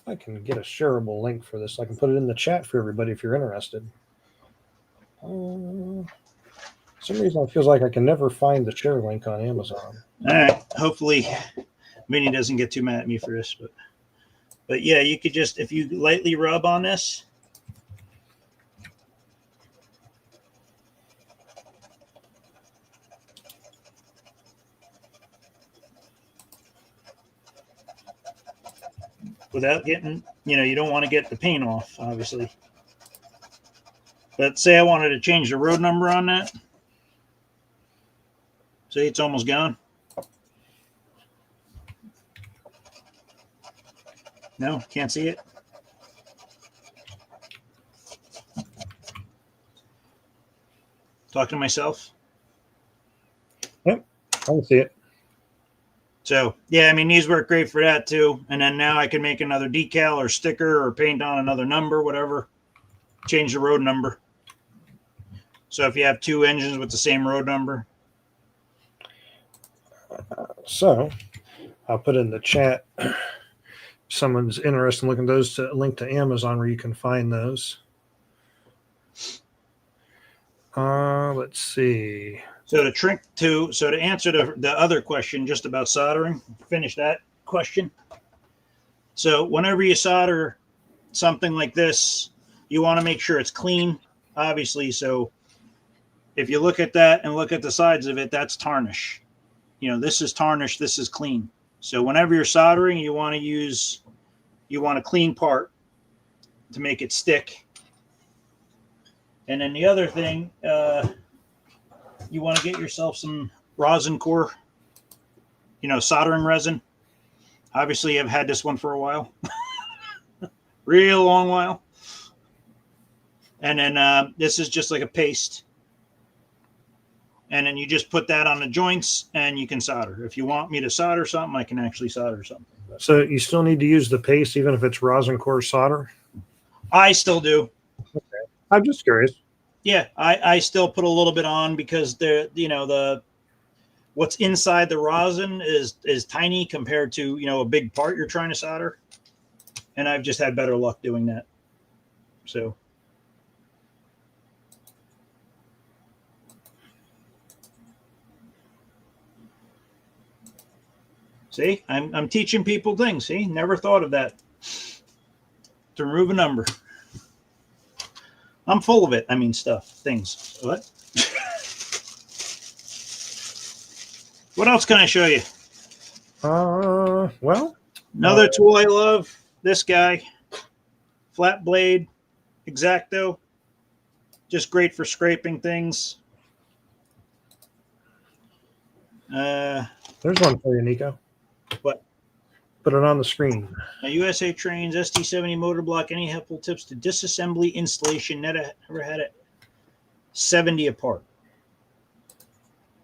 I can get a shareable link for this. I can put it in the chat for everybody if you're interested. For some reason, it feels like I can never find the share link on Amazon. All right. Hopefully, Minnie doesn't get too mad at me for this, but yeah, you could just, if you lightly rub on this. Without getting, you don't want to get the paint off, obviously. But say I wanted to change the road number on that. See, it's almost gone. No, can't see it. Talk to myself. Yep, I can see it. So, yeah, I mean, these work great for that too. And then now I can make another decal or sticker or paint on another number, whatever. Change the road number. So if you have 2 engines with the same road number. So I'll put in the chat. If someone's interested in looking at those, to link to Amazon where you can find those. Let's see. So to answer the other question just about soldering, finish that question. So whenever you solder something like this, you want to make sure it's clean, obviously. So if you look at that and look at the sides of it, that's tarnish. this is tarnished, this is clean. So whenever you're soldering, you want a clean part to make it stick. And then the other thing, you want to get yourself some rosin core, soldering resin. Obviously, I've had this one for a while, real long while. And then this is just like a paste. And then you just put that on the joints and you can solder. If you want me to solder something, I can actually solder something. So you still need to use the paste even if it's rosin core solder? I still do. Okay. I'm just curious. Yeah, I still put a little bit on because the what's inside the rosin is tiny compared to a big part you're trying to solder. And I've just had better luck doing that. So see, I'm teaching people things. See, never thought of that. To remove a number. I'm full of it. I mean, things. What? What else can I show you? Well, Another tool I love. This guy, flat blade, X-Acto. Just great for scraping things. there's one for you, Nico. What? Put it on the screen. A USA Trains ST70 motor block. Any helpful tips to disassembly installation? Never had it 70 apart.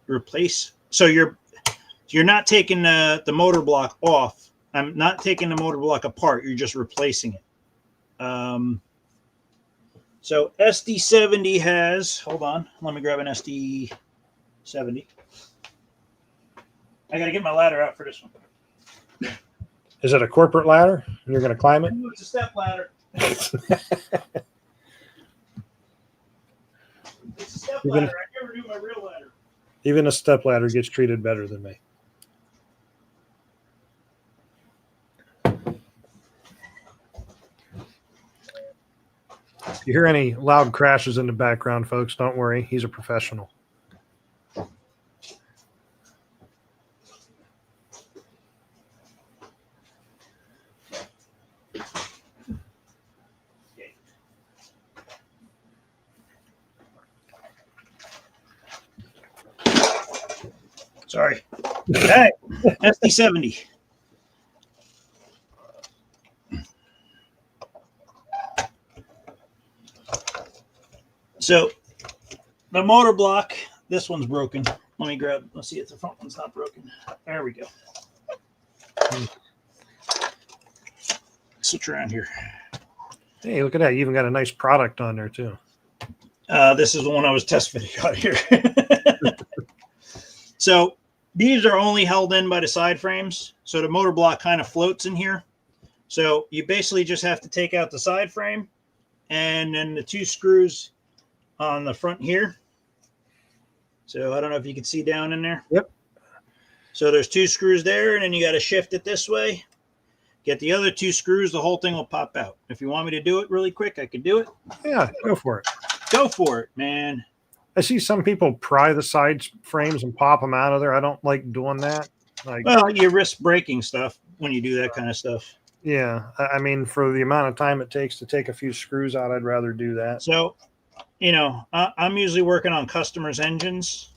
Replace. So you're not taking the motor block off. I'm not taking the motor block apart. You're just replacing it. So SD70 has. Hold on. Let me grab an SD70. I got to get my ladder out for this one. Is it a corporate ladder? And you're going to climb it? It's a step ladder. It's a step ladder. I never knew my real ladder. Even a step ladder gets treated better than me. If you hear any loud crashes in the background, folks, don't worry. He's a professional. Sorry. Hey, SD70. So the motor block, this one's broken. Let's see if the front one's not broken. There we go. Switch around here. Hey, look at that. You even got a nice product on there, too. This is the one I was test fitting out here. So these are only held in by the side frames. So the motor block kind of floats in here. So you basically just have to take out the side frame and then the two screws on the front here. So I don't know if you can see down in there. Yep. So there's two screws there, and then you got to shift it this way. Get the other two screws, the whole thing will pop out. If you want me to do it really quick, I can do it. Yeah, go for it. Go for it, man. I see some people pry the side frames and pop them out of there. I don't like doing that. Well, you risk breaking stuff when you do that kind of stuff. Yeah. I mean, for the amount of time it takes to take a few screws out, I'd rather do that. So, I'm usually working on customers' engines,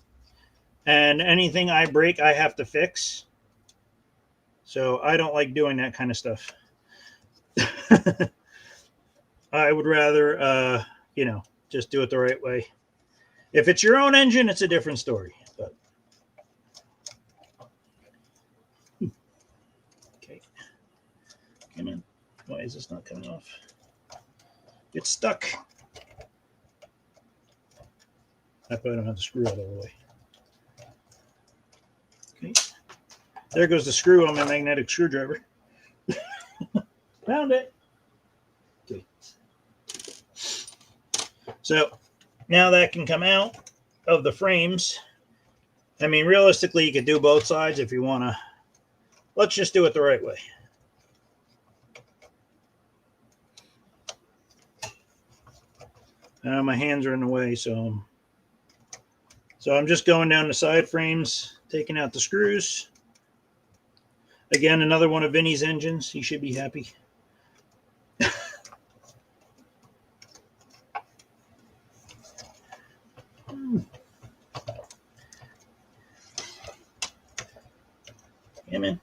and anything I break, I have to fix. So I don't like doing that kind of stuff. I would rather, just do it the right way. If it's your own engine, it's a different story. But okay, come in. Why is this not coming off? It's stuck. I probably don't have the screw out of the way. Okay, there goes the screw on my magnetic screwdriver. Found it. Okay. So now that can come out of the frames. I mean, realistically, you could do both sides if you want to. Let's just do it the right way. My hands are in the way, so So I'm just going down the side frames, taking out the screws. Again, another one of Vinny's engines. He should be happy. Yeah, man.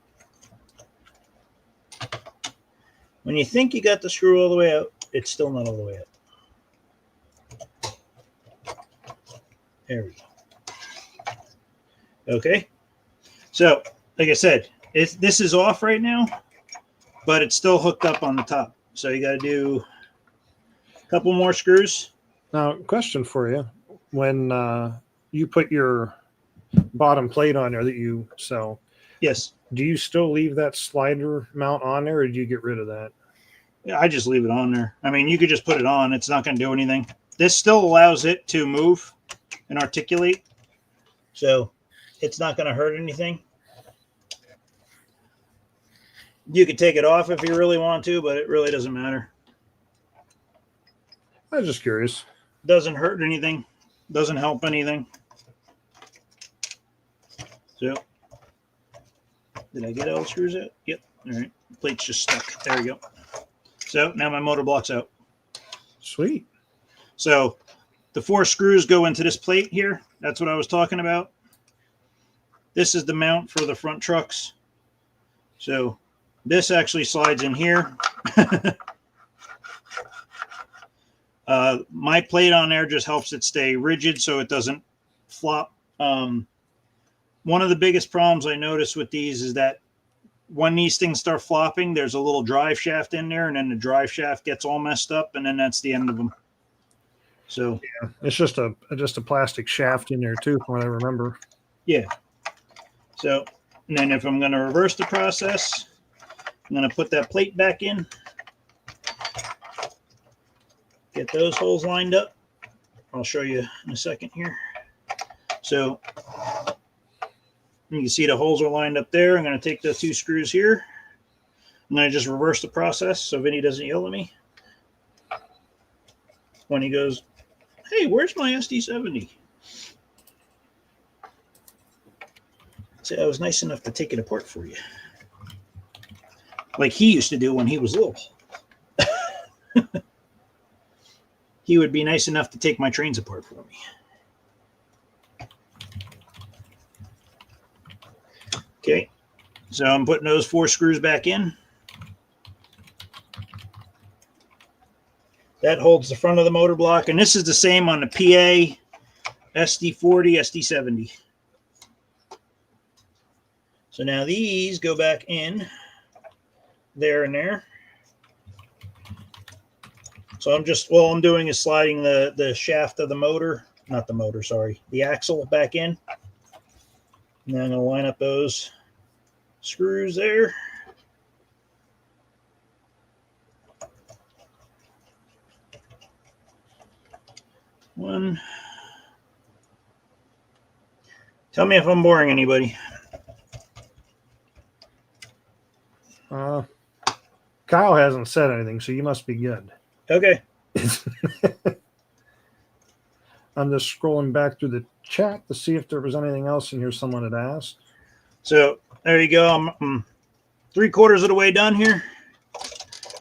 When you think you got the screw all the way out, it's still not all the way out. There we go. Okay. So, like I said, this is off right now, but it's still hooked up on the top. So you got to do a couple more screws. Now, question for you. When you put your bottom plate on there that you sell, Yes. do you still leave that slider mount on there, or do you get rid of that? Yeah, I just leave it on there. I mean, you could just put it on. It's not going to do anything. This still allows it to move and articulate. So it's not going to hurt anything. You could take it off if you really want to, but it really doesn't matter. I was just curious. Doesn't hurt anything. Doesn't help anything. So, did I get all the screws out? Yep. All right. The plate's just stuck. There we go. So now my motor block's out. Sweet. So the 4 screws go into this plate here. That's what I was talking about. This is the mount for the front trucks. So this actually slides in here. My plate on there just helps it stay rigid so it doesn't flop. One of the biggest problems I notice with these is that when these things start flopping, there's a little drive shaft in there, and then the drive shaft gets all messed up, and then that's the end of them. So yeah, it's just a plastic shaft in there too, from what I remember. Yeah. So, and then if I'm going to reverse the process, I'm going to put that plate back in. Get those holes lined up. I'll show you in a second here. So you can see the holes are lined up there. I'm going to take the 2 screws here. I'm going to just reverse the process so Vinny doesn't yell at me when he goes, "Hey, where's my SD70? Say, I was nice enough to take it apart for you. Like he used to do when he was little. He would be nice enough to take my trains apart for me. Okay, so I'm putting those 4 screws back in. That holds the front of the motor block, and this is the same on the PA, SD40, SD70. So now these go back in there and there. So all I'm doing is sliding the shaft of the motor, not the motor, sorry, the axle back in. And then I'm going to line up those screws there. One. Tell me if I'm boring anybody. Kyle hasn't said anything, so you must be good. Okay. I'm just scrolling back through the chat to see if there was anything else in here someone had asked. So there you go. I'm 3/4 of the way done here.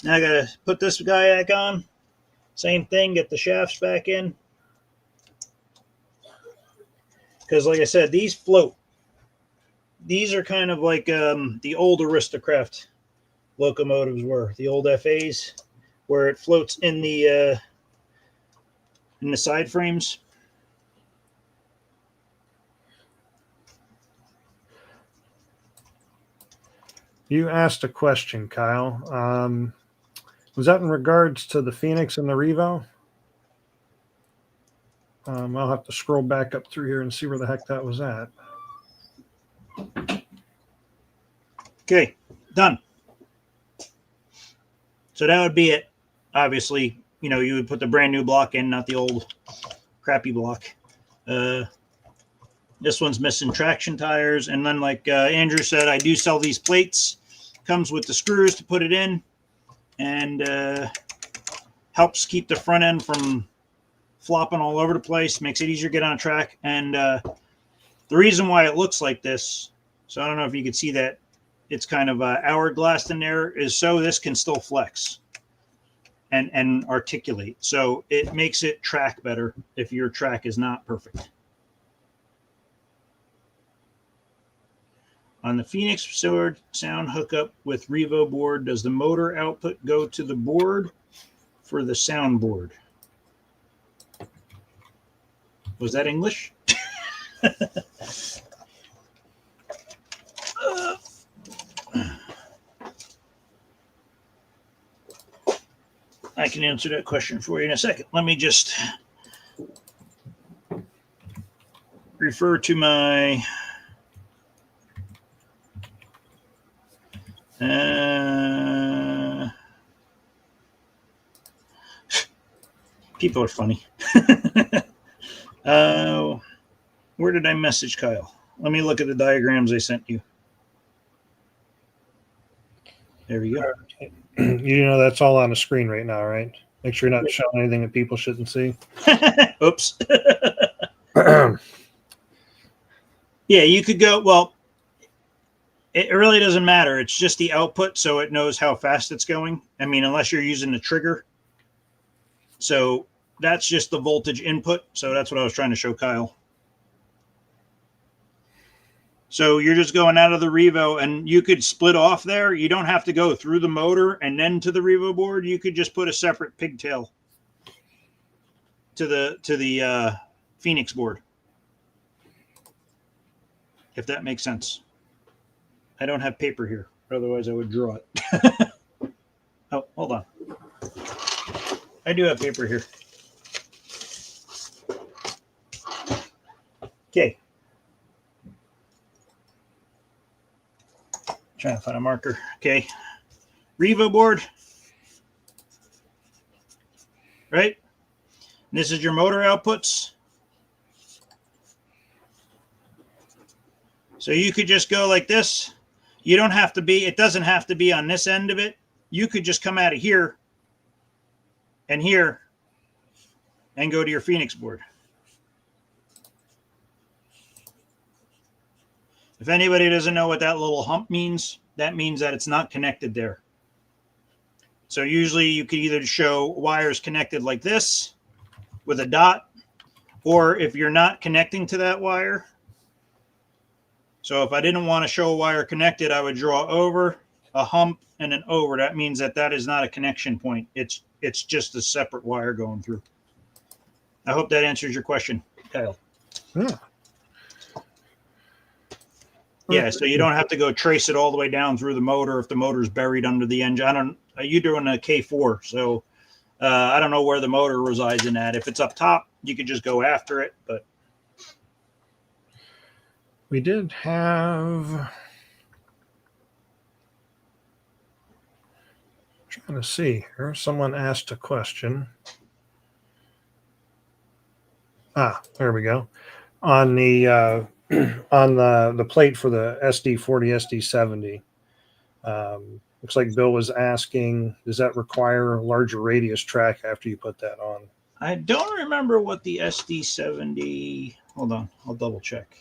Now I got to put this guy back on. Same thing, get the shafts back in. Because like I said, these float. These are kind of like the old aristo-craft locomotives were, the old FAs, where it floats in the side frames. You asked a question, Kyle. Was that in regards to the Phoenix and the Revo? I'll have to scroll back up through here and see where the heck that was at. Okay, done. So that would be it. Obviously, you know, you would put the brand new block in, not the old crappy block. This one's missing traction tires. And then like Andrew said, I do sell these plates. Comes with the screws to put it in and helps keep the front end from flopping all over the place, makes it easier to get on track. And the reason why it looks like this, so I don't know if you can see that, it's kind of hourglass in there, is so this can still flex and articulate. So it makes it track better if your track is not perfect. On the Phoenix Sword sound hookup with Revo board, does the motor output go to the board for the soundboard? Was that English? I can answer that question for you in a second. Let me just refer to my people are funny. Where did I message Kyle? Let me look at the diagrams I sent you. There we go. You know that's all on the screen right now, right? Make sure you're not showing anything that people shouldn't see. Oops. Yeah, you could go, well, it really doesn't matter. It's just the output, so it knows how fast it's going. I mean, unless you're using the trigger. So that's just the voltage input. So that's what I was trying to show Kyle. So you're just going out of the Revo, and you could split off there. You don't have to go through the motor and then to the Revo board. You could just put a separate pigtail to the Phoenix board, if that makes sense. I don't have paper here, otherwise I would draw it. Oh, hold on. I do have paper here. Okay. Trying to find a marker. Okay. Revo board. Right? And this is your motor outputs. So you could just go like this. You don't have to be, it doesn't have to be on this end of it. You could just come out of here and here and go to your Phoenix board. If anybody doesn't know what that little hump means, that means that it's not connected there. So usually you could either show wires connected like this with a dot, or if you're not connecting to that wire. So if I didn't want to show a wire connected, I would draw over, a hump, and an over. That means that that is not a connection point. It's just a separate wire going through. I hope that answers your question, Kyle. Yeah. Yeah, so you don't have to go trace it all the way down through the motor if the motor's buried under the engine. You're doing a K4, so I don't know where the motor resides in that. If it's up top, you could just go after it. But we did have. Trying to see here. Someone asked a question. There we go. On the on the plate for the SD40, SD70. Looks like Bill was asking, does that require a larger radius track after you put that on? I don't remember what the SD70, hold on, I'll double check.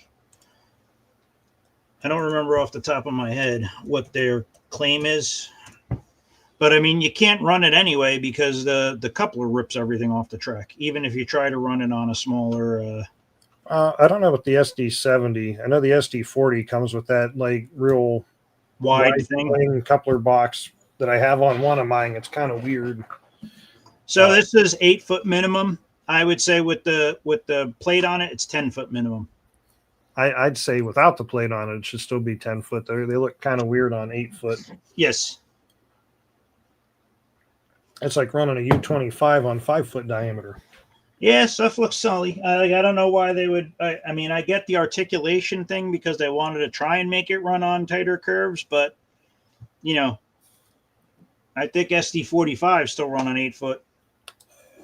I don't remember off the top of my head what their claim is. But I mean, you can't run it anyway because the coupler rips everything off the track, even if you try to run it on a smaller... I don't know about the SD70. I know the SD40 comes with that like real wide thing coupler box that I have on one of mine. It's kind of weird. So this is 8 foot minimum. I would say with the plate on it, it's 10 foot minimum. I'd say without the plate on it, it should still be 10 foot. They look kind of weird on 8 foot. Yes. It's like running a U25 on 5 foot diameter. Yeah, stuff looks silly. I don't know why they would. I mean, I get the articulation thing because they wanted to try and make it run on tighter curves, but you know, I think SD45 still run on 8 foot.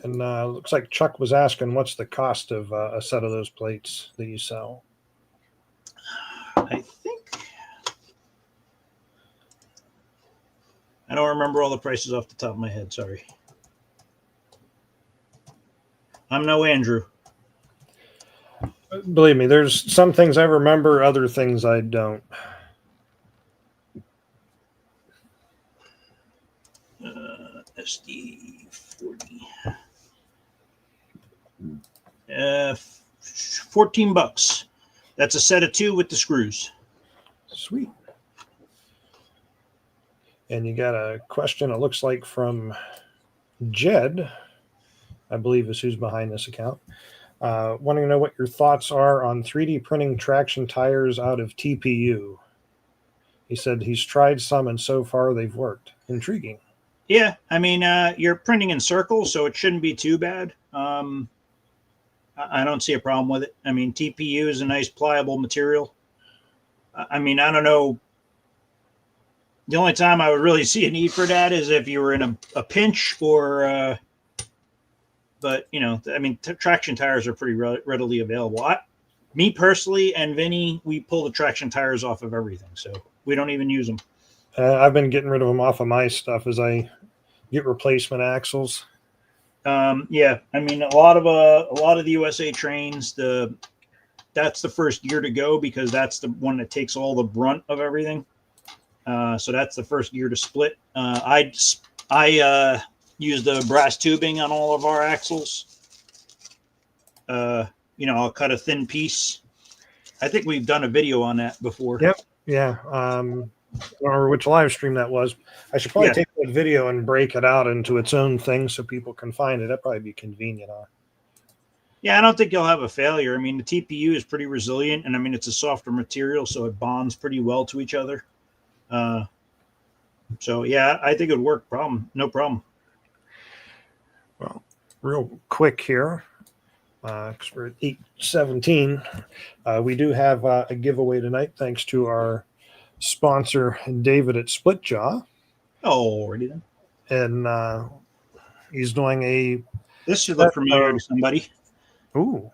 And looks like Chuck was asking, what's the cost of a set of those plates that you sell? I think I don't remember all the prices off the top of my head. Sorry. I'm no Andrew. Believe me, there's some things I remember, other things I don't. SD40. 14 bucks. That's a set of 2 with the screws. Sweet. And you got a question, it looks like, from Jed, I believe is who's behind this account. Wanting to know what your thoughts are on 3D printing traction tires out of TPU. He said he's tried some and so far they've worked. Intriguing. Yeah, I mean, you're printing in circles, so it shouldn't be too bad. I don't see a problem with it. I mean, TPU is a nice pliable material. I mean, I don't know. The only time I would really see a need for that is if you were in a pinch or, but, you know, I mean, traction tires are pretty readily available. Me personally and Vinny, we pull the traction tires off of everything, so we don't even use them. I've been getting rid of them off of my stuff as I get replacement axles. Yeah, I mean, a lot of the USA trains, that's the first gear to go because that's the one that takes all the brunt of everything. So that's the first gear to split. I use the brass tubing on all of our axles. You know, I'll cut a thin piece. I think we've done a video on that before. Yep. Yeah. Or which live stream that was. I should probably take that video and break it out into its own thing so people can find it. That'd probably be convenient. Yeah, I don't think you'll have a failure. I mean, the TPU is pretty resilient, and I mean, it's a softer material, so it bonds pretty well to each other. So yeah, I think it would work. No problem. Well, real quick here, because we're at 8:17, we do have a giveaway tonight, thanks to our sponsor David at Splitjaw. Oh, already then. And he's doing a. This should look familiar to somebody. Ooh,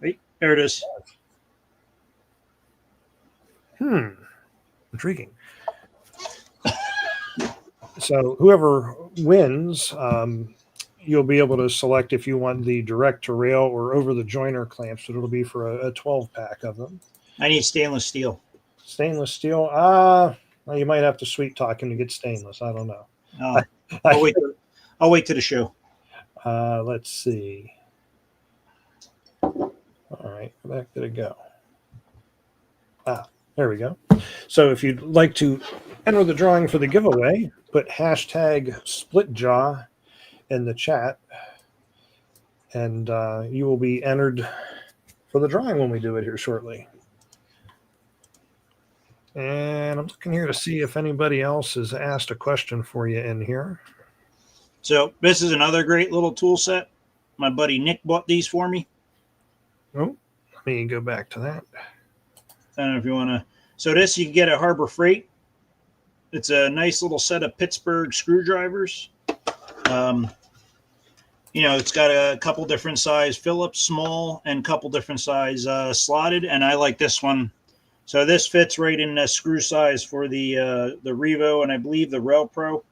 Right there it is. Intriguing. So whoever wins, you'll be able to select if you want the direct to rail or over the joiner clamps, but it'll be for a 12-pack of them. I need stainless steel. Stainless steel. Well, you might have to sweet talk him to get stainless. I don't know. I'll wait to the show. Let's see. All right, back did it go? There we go. So if you'd like to enter the drawing for the giveaway, put hashtag Splitjaw in the chat, and you will be entered for the drawing when we do it here shortly. And I'm looking here to see if anybody else has asked a question for you in here. So this is another great little tool set. My buddy Nick bought these for me. Oh, let me go back to that. I don't know if you want to. So this you can get at Harbor Freight. It's a nice little set of Pittsburgh screwdrivers. You know, it's got a couple different size Phillips, small, and couple different size slotted. And I like this one. So this fits right in the screw size for the Revo and I believe the Rail Pro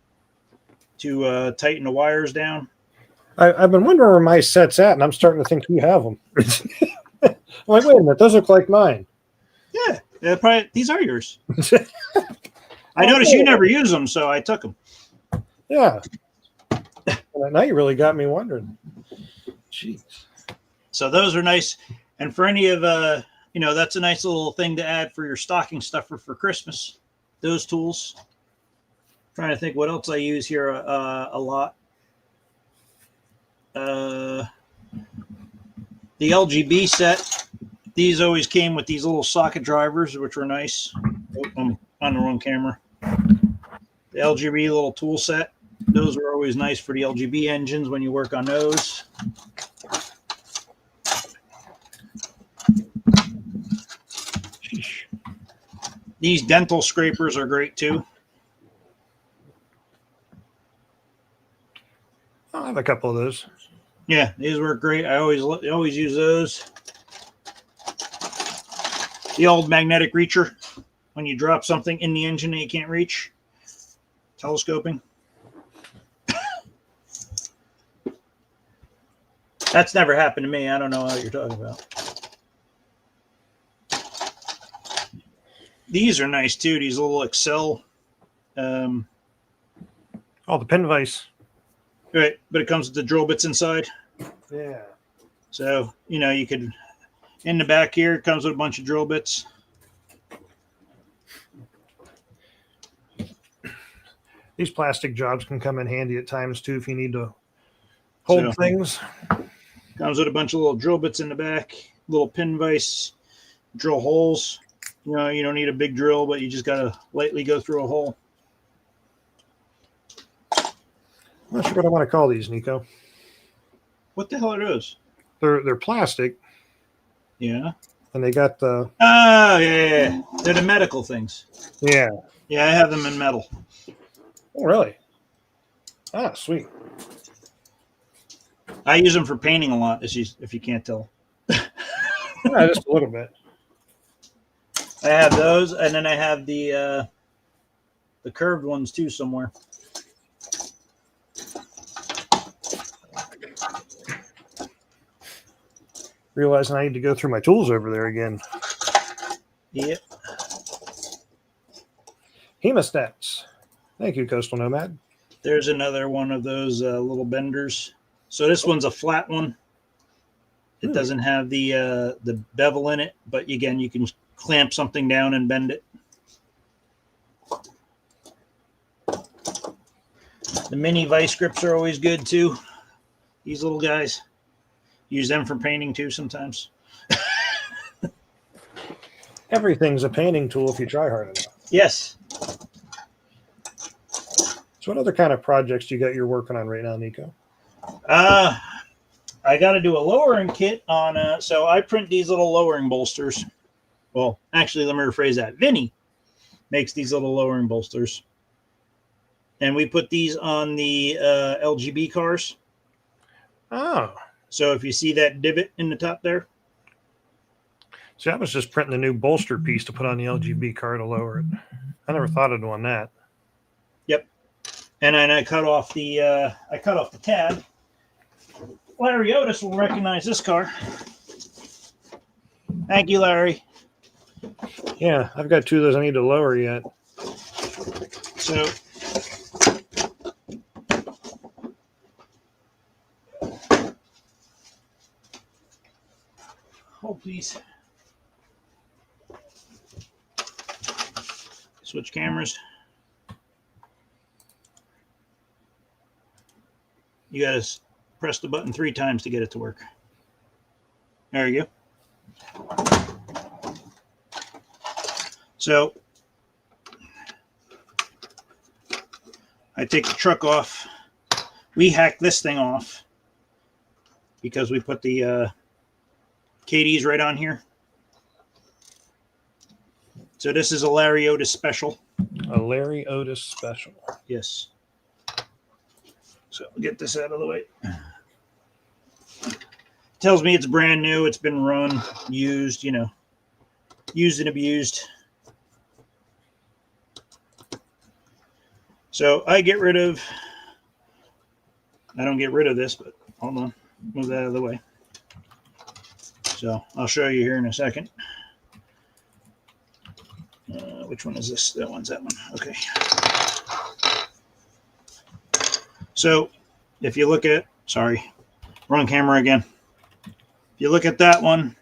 to tighten the wires down. I've been wondering where my set's at, and I'm starting to think you have them. I'm like, wait a minute, those look like mine. Yeah, probably these are yours. I noticed you never use them, so I took them. Yeah. Now you really got me wondering. Jeez. So those are nice. And for any of, you know, that's a nice little thing to add for your stocking stuffer for Christmas. Those tools. Trying to think what else I use here a lot. The LGB set. These always came with these little socket drivers, which were nice. Oh, I'm on the wrong camera. The LGB little tool set. Those were always nice for the LGB engines when you work on those. Sheesh. These dental scrapers are great too. I have a couple of those. Yeah, these work great. I always use those. The old magnetic reacher, when you drop something in the engine that you can't reach. Telescoping. That's never happened to me. I don't know what you're talking about. These are nice too. These little Excel. Oh, the pin vise. Right, but it comes with the drill bits inside. Yeah. So, you could, in the back here, it comes with a bunch of drill bits. These plastic jobs can come in handy at times too if you need to hold things. Comes with a bunch of little drill bits in the back, little pin vise, drill holes. You don't need a big drill, but you just got to lightly go through a hole. I'm not sure what I want to call these, Nico. What the hell are those? They're plastic. Yeah. And they got the... Oh, yeah. They're the medical things. Yeah. Yeah, I have them in metal. Oh, really? Ah, sweet. I use them for painting a lot, if you can't tell. Yeah, just a little bit. I have those, and then I have the curved ones too somewhere. Realizing I need to go through my tools over there again. Yep. Hemostats. Thank you, Coastal Nomad. There's another one of those little benders. So this one's a flat one. It doesn't have the bevel in it, but again, you can clamp something down and bend it. The mini vice grips are always good too. These little guys. Use them for painting too sometimes. Everything's a painting tool if you try hard enough. Yes. So what other kind of projects you got you're working on right now, Nico? I got to do a lowering kit on. So I print these little lowering bolsters. Well, actually, let me rephrase that. Vinny makes these little lowering bolsters. And we put these on the LGB cars. Oh. So if you see that divot in the top there. See, I was just printing a new bolster piece to put on the LGB car to lower it. I never thought of doing that. Yep. And then I cut off the tab. Larry Otis will recognize this car. Thank you, Larry. Yeah, I've got two of those I need to lower yet. So hold, please. Switch cameras. You got to press the button 3 times to get it to work. There you go. So I take the truck off. We hacked this thing off because we put the KDs right on here. So this is a Larry Otis special. A Larry Otis special. Yes. So I'll get this out of the way. Tells me it's brand new. It's been run, used, used and abused. So I don't get rid of this, but hold on. Move that out of the way. So I'll show you here in a second. Which one is this? That one's that one. Okay. So if you look at, sorry, wrong camera again. If you look at that one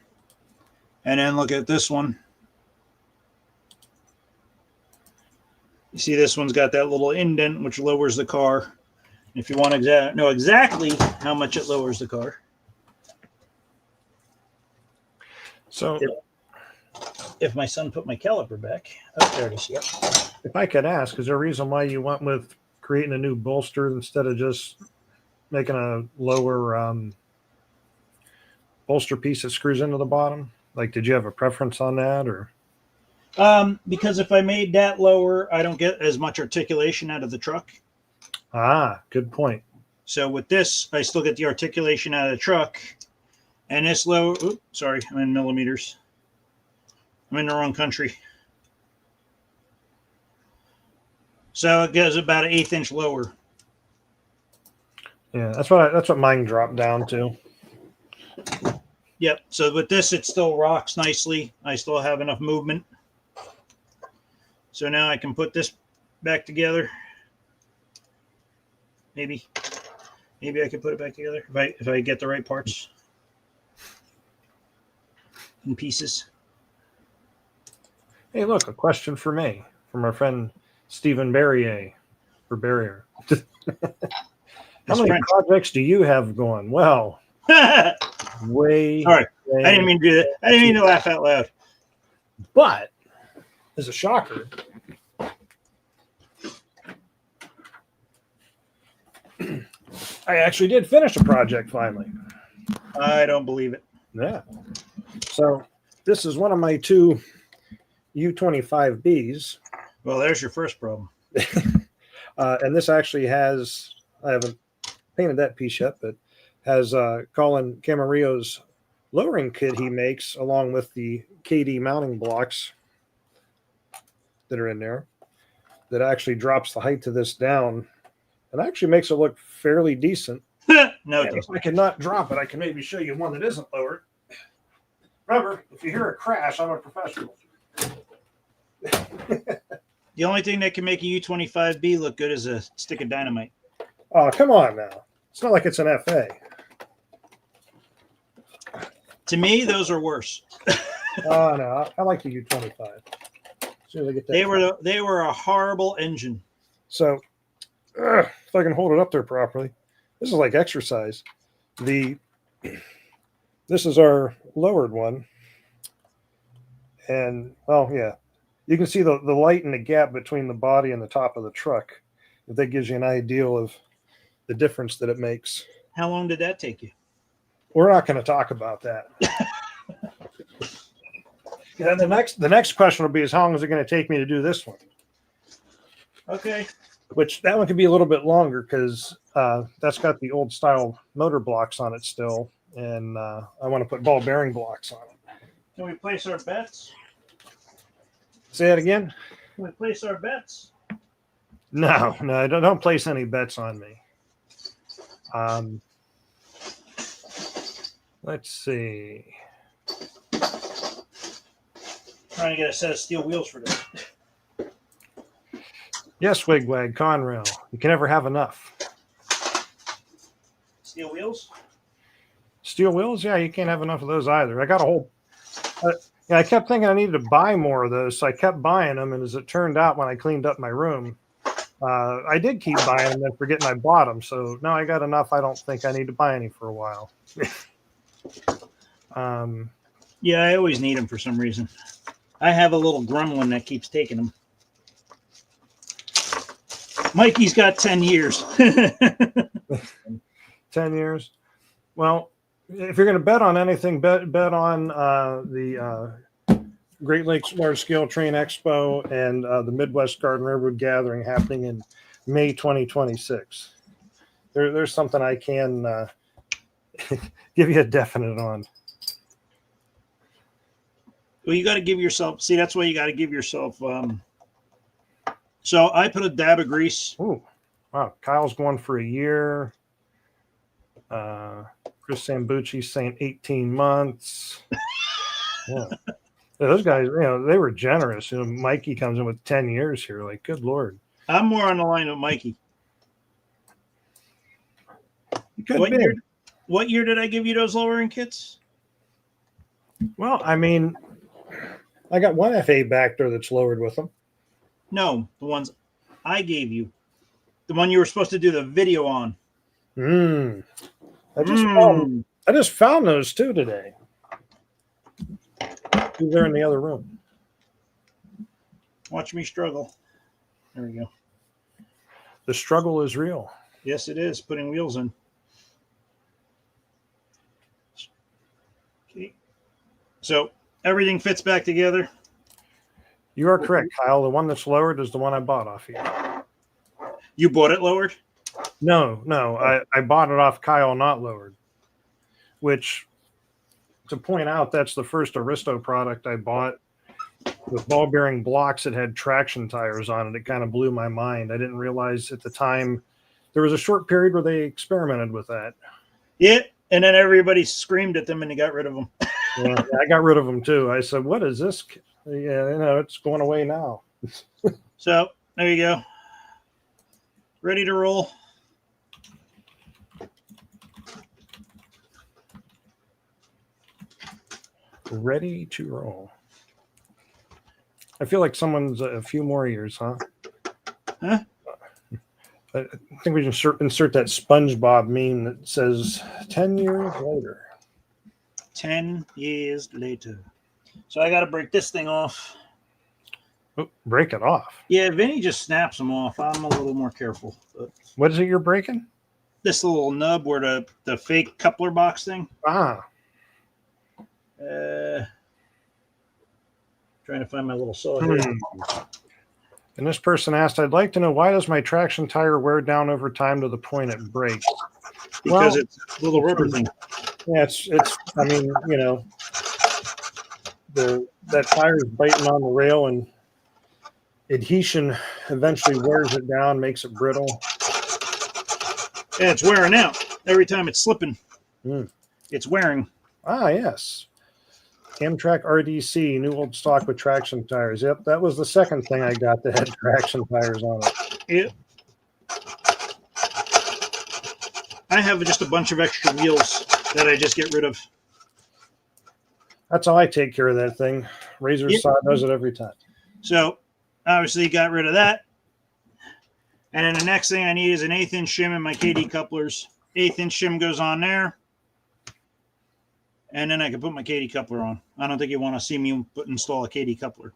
and then look at this one, you see this one's got that little indent which lowers the car. If you want to know exactly how much it lowers the car. So if my son put my caliper back, oh, there it is. Yep. If I could ask, is there a reason why you went with creating a new bolster instead of just making a lower bolster piece that screws into the bottom? Like, did you have a preference on that, or? Because if I made that lower, I don't get as much articulation out of the truck. Ah, good point. So with this, I still get the articulation out of the truck. And this lower, oops, sorry, I'm in millimeters. I'm in the wrong country. So it goes about an 1/8 inch lower. Yeah, that's what mine dropped down to. Yep. So with this, it still rocks nicely. I still have enough movement. So now I can put this back together. Maybe I can put it back together if I get the right parts in pieces. Hey, look, a question for me from our friend Stephen Barrier. For Barrier. How That's many French. projects do you have going? Well, way. All right. way- I didn't mean to do that. I didn't mean to laugh out loud. But as a shocker, I actually did finish a project finally. I don't believe it. Yeah. So this is one of my two U25Bs. Well, there's your first problem. And this actually has, I haven't painted that piece yet, but has Colin Camarillo's lowering kit he makes along with the KD mounting blocks that are in there that actually drops the height of this down and actually makes it look fairly decent. No, And if I cannot drop it, I can maybe show you one that isn't lowered. Remember, if you hear a crash, I'm a professional. the only thing that can make a U25B look good is a stick of dynamite. Oh, come on now. It's not like it's an FA. To me, those are worse. Oh, no. I like the U25. As soon as I get that. They were a horrible engine. So, if I can hold it up there properly, this is like exercise. This is our lowered one. And, well, yeah. You can see the light in the gap between the body and the top of the truck. That gives you an idea of the difference that it makes. How long did that take you? We're not going to talk about that. Yeah, the next question will be is how long is it going to take me to do this one? Okay. Which that one could be a little bit longer because that's got the old style motor blocks on it still, and I want to put ball bearing blocks on it. Can we place our bets? Say that again? Can we place our bets? No, don't place any bets on me. Let's see. Trying to get a set of steel wheels for this. Yes, Wigwag, Conrail. You can never have enough. Steel wheels? Steel wheels? Yeah, you can't have enough of those either. I got a whole. I kept thinking I needed to buy more of those, so I kept buying them. And as it turned out, when I cleaned up my room, I did keep buying them and forgetting I bought them. So now I got enough. I don't think I need to buy any for a while. Yeah, I always need them for some reason. I have a little gremlin that keeps taking them. Mikey's got 10 years. 10 years. Well, if you're going to bet on anything, bet on the Great Lakes Large Scale Train Expo and the Midwest Garden Railroad Gathering happening in May 2026. There's something I can give you a definite on. Well, you got to give yourself, see, that's why you got to give yourself. So I put a dab of grease. Ooh, wow. Kyle's going for a year. Chris Sambucci's saying 18 months. Yeah. Those guys, they were generous. Mikey comes in with 10 years here. Like, good Lord. I'm more on the line of Mikey. What year did I give you those lowering kits? Well, I mean, I got one FA back there that's lowered with them. No, the ones I gave you. The one you were supposed to do the video on. I just found those two today. They're in the other room. Watch me struggle. There we go. The struggle is real. Yes, it is. Putting wheels in. Okay. So everything fits back together. You are correct, Kyle. The one that's lowered is the one I bought off you. You bought it lowered? No. I bought it off Kyle, not lowered. Which, to point out, that's the first Aristo product I bought with ball bearing blocks that had traction tires on it. It kind of blew my mind. I didn't realize at the time there was a short period where they experimented with that. Yeah, And then everybody screamed at them and they got rid of them. Yeah, I got rid of them too. I said, "What is this?" Yeah, it's going away now. So there you go. Ready to roll. Ready to roll. I feel like someone's a few more years, huh? Huh? I think we can insert that SpongeBob meme that says 10 years later. 10 years later. So I got to break this thing off. Oh, break it off. Yeah, Vinny just snaps them off. I'm a little more careful. But What is it you're breaking? this little nub where the fake coupler box thing. Ah, Trying to find my little saw here. and this person asked, "I'd like to know, why does my traction tire wear down over time to the point it breaks?" Because Well, it's a little rubber thing. Yeah, it's. I mean, that tire is biting on the rail, and adhesion eventually wears it down, makes it brittle. Yeah, it's wearing out every time it's slipping. Mm. It's wearing. Ah, yes. Amtrak RDC, new old stock with traction tires. Yep, that was the second thing I got that had traction tires on it. Yep. I have just a bunch of extra wheels that I just get rid of. That's how I take care of that thing. Razor Yep. Saw does it every time. So obviously got rid of that. And then the next thing I need is an 1/8" shim in my KD couplers. 1/8" shim goes on there. And then I can put my KD coupler on. I don't think you want to see me install a KD coupler.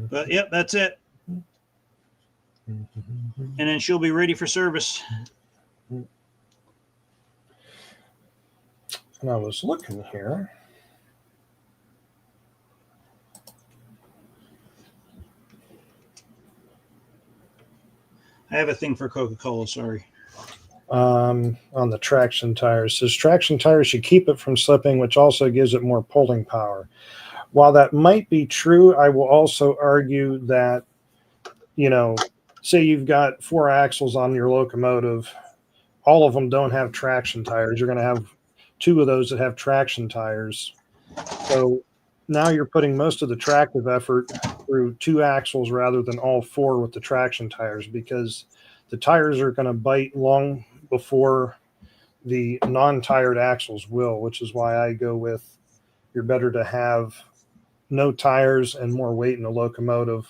But yep, that's it. And then she'll be ready for service. And I was looking here. I have a thing for Coca-Cola, sorry. On the traction tires. It says traction tires should keep it from slipping, which also gives it more pulling power. While that might be true, I will also argue that, say you've got 4 axles on your locomotive, all of them don't have traction tires. You're going to have 2 of those that have traction tires. So now you're putting most of the tractive effort through 2 axles rather than all 4 with the traction tires, because the tires are going to bite long before the non-tired axles will, which is why I go with, you're better to have no tires and more weight in the locomotive.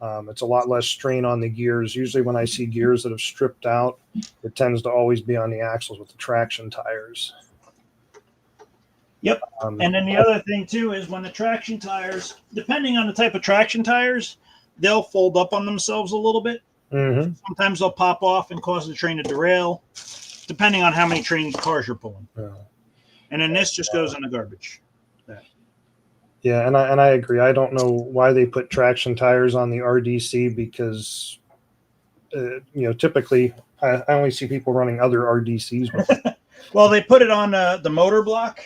It's a lot less strain on the gears. Usually when I see gears that have stripped out, it tends to always be on the axles with the traction tires. Yep. And then the other thing too is when the traction tires, depending on the type of traction tires, they'll fold up on themselves a little bit. Mm-hmm. Sometimes they'll pop off and cause the train to derail, depending on how many train cars you're pulling. Yeah. And then this just goes in the garbage. Yeah, and I agree. I don't know why they put traction tires on the RDC, because typically I only see people running other RDCs. Well, they put it on the motor block,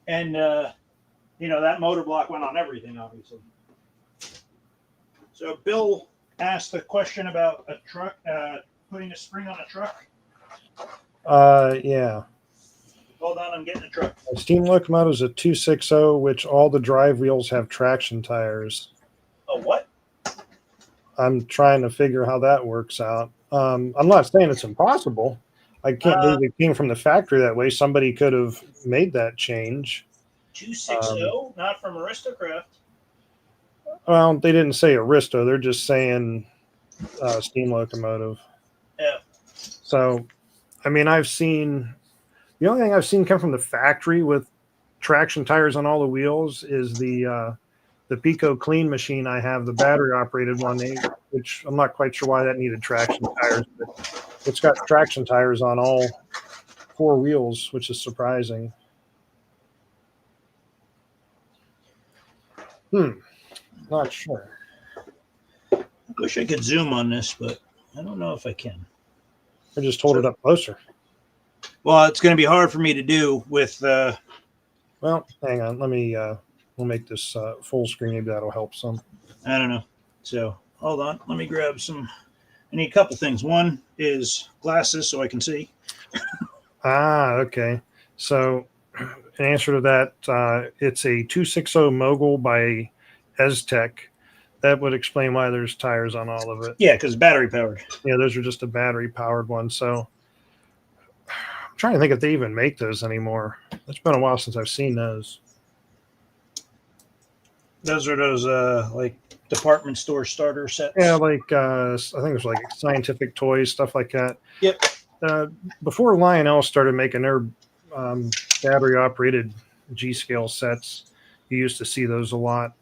and that motor block went on everything, obviously. So Bill asked a question about a truck, putting a spring on a truck. Yeah. Hold on, I'm getting a truck. A steam locomotive is a 260, which all the drive wheels have traction tires. A what? I'm trying to figure how that works out. I'm not saying it's impossible. I can't believe it came from the factory that way. Somebody could have made that change. 260, not from aristo-craft. Well, they didn't say Aristo. They're just saying steam locomotive. Yeah. So, I mean, the only thing I've seen come from the factory with traction tires on all the wheels is the Pico Clean machine I have, the battery operated one, which I'm not quite sure why that needed traction tires, but it's got traction tires on all 4 wheels, which is surprising. Not sure. I wish I could zoom on this, but I don't know if I can. I just hold it up closer. Well, it's going to be hard for me to do with. Well, hang on. We'll make this full screen. Maybe that'll help some. I don't know. So hold on. Let me grab some. I need a couple things. One is glasses so I can see. Okay. So, in answer to that, it's a 260 Mogul by Eztec. That would explain why there's tires on all of it. Yeah, because battery powered. Yeah, those are just a battery powered one. So, I'm trying to think if they even make those anymore. It's been a while since I've seen those. Those are those like department store starter sets. Yeah, like I think it was like Scientific Toys, stuff like that. Yep. Before Lionel started making their battery operated G scale sets, you used to see those a lot.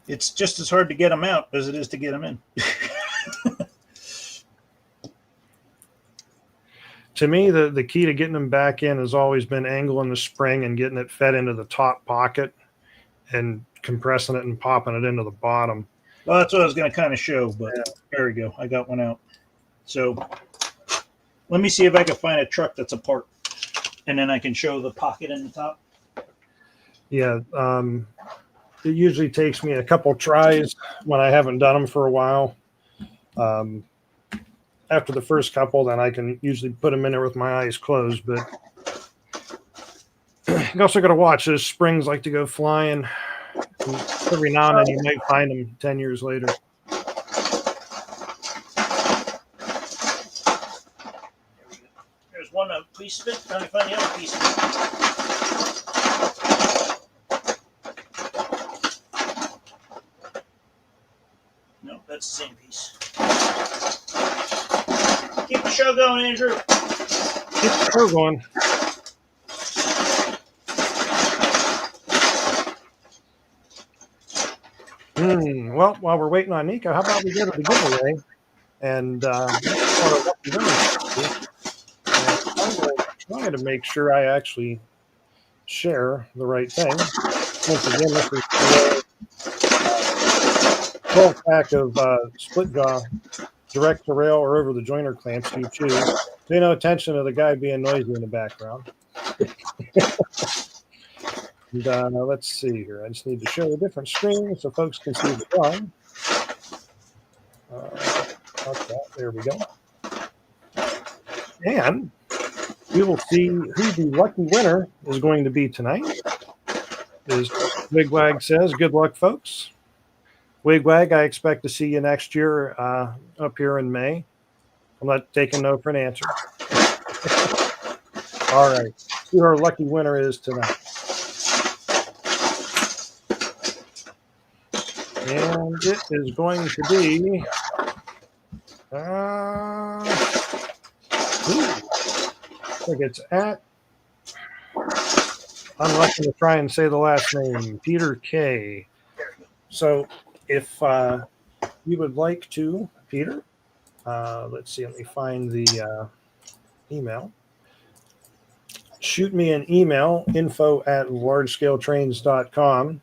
It's just as hard to get them out as it is to get them in. To me, the key to getting them back in has always been angling the spring and getting it fed into the top pocket and compressing it and popping it into the bottom. Well, that's what I was going to kind of show, but there we go. I got one out. So let me see if I can find a truck that's apart, and then I can show the pocket in the top. Yeah, it usually takes me a couple tries when I haven't done them for a while. After the first couple, then I can usually put them in there with my eyes closed. But you also got to watch those springs like to go flying. And every now and then you might find them 10 years later. There's one piece of it. Trying to find the other piece of it. No, that's the same piece. Keep the show going, Andrew. Keep the show going. Well, while we're waiting on Nico, how about we go to the giveaway? And I'm going to make sure I actually share the right thing. Once again, this is a 12-pack of split jaw direct to rail or over the joiner clamps you choose. Pay no attention to the guy being noisy in the background. And let's see here. I just need to show a different screen so folks can see the drawing. Okay, there we go. And we will see who the lucky winner is going to be tonight. As Wigwag says, good luck, folks. Wigwag, I expect to see you next year up here in May. I'm not taking no for an answer. All right. Who our lucky winner is tonight. And it is going to be I think it's at, I'm not going to try and say the last name, Peter K. So if you would like to, Peter, let's see, let me find the email. Shoot me an email, info@largescaletrains.com.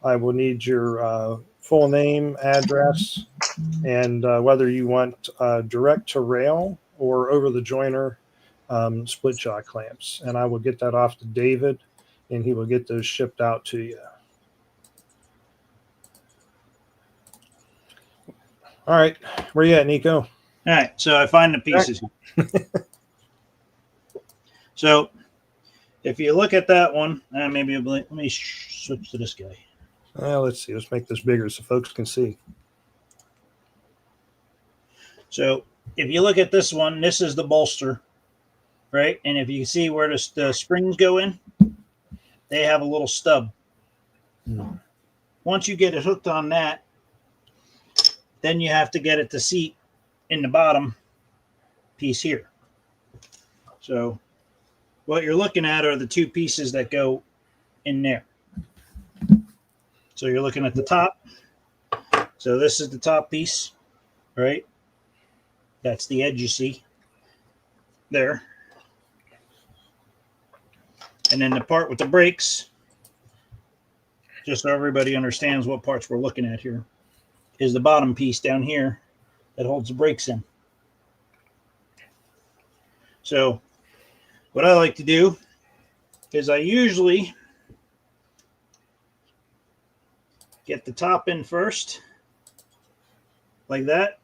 I will need your full name, address, and whether you want direct to rail or over the joiner split jaw clamps. And I will get that off to David, and he will get those shipped out to you. All right. Where you at, Nico? All right. So I find the pieces. So if you look at that one, maybe let me switch to this guy. Let's see. Let's make this bigger so folks can see. So if you look at this one, this is the bolster, right? And if you see where the springs go in, they have a little stub. Once you get it hooked on that, then you have to get it to seat in the bottom piece here. So what you're looking at are the two pieces that go in there. So you're looking at the top. So this is the top piece, right? That's the edge you see there. And then the part with the brakes, just so everybody understands what parts we're looking at here, is the bottom piece down here that holds the brakes in. So what I like to do is I usually get the top in first, like that.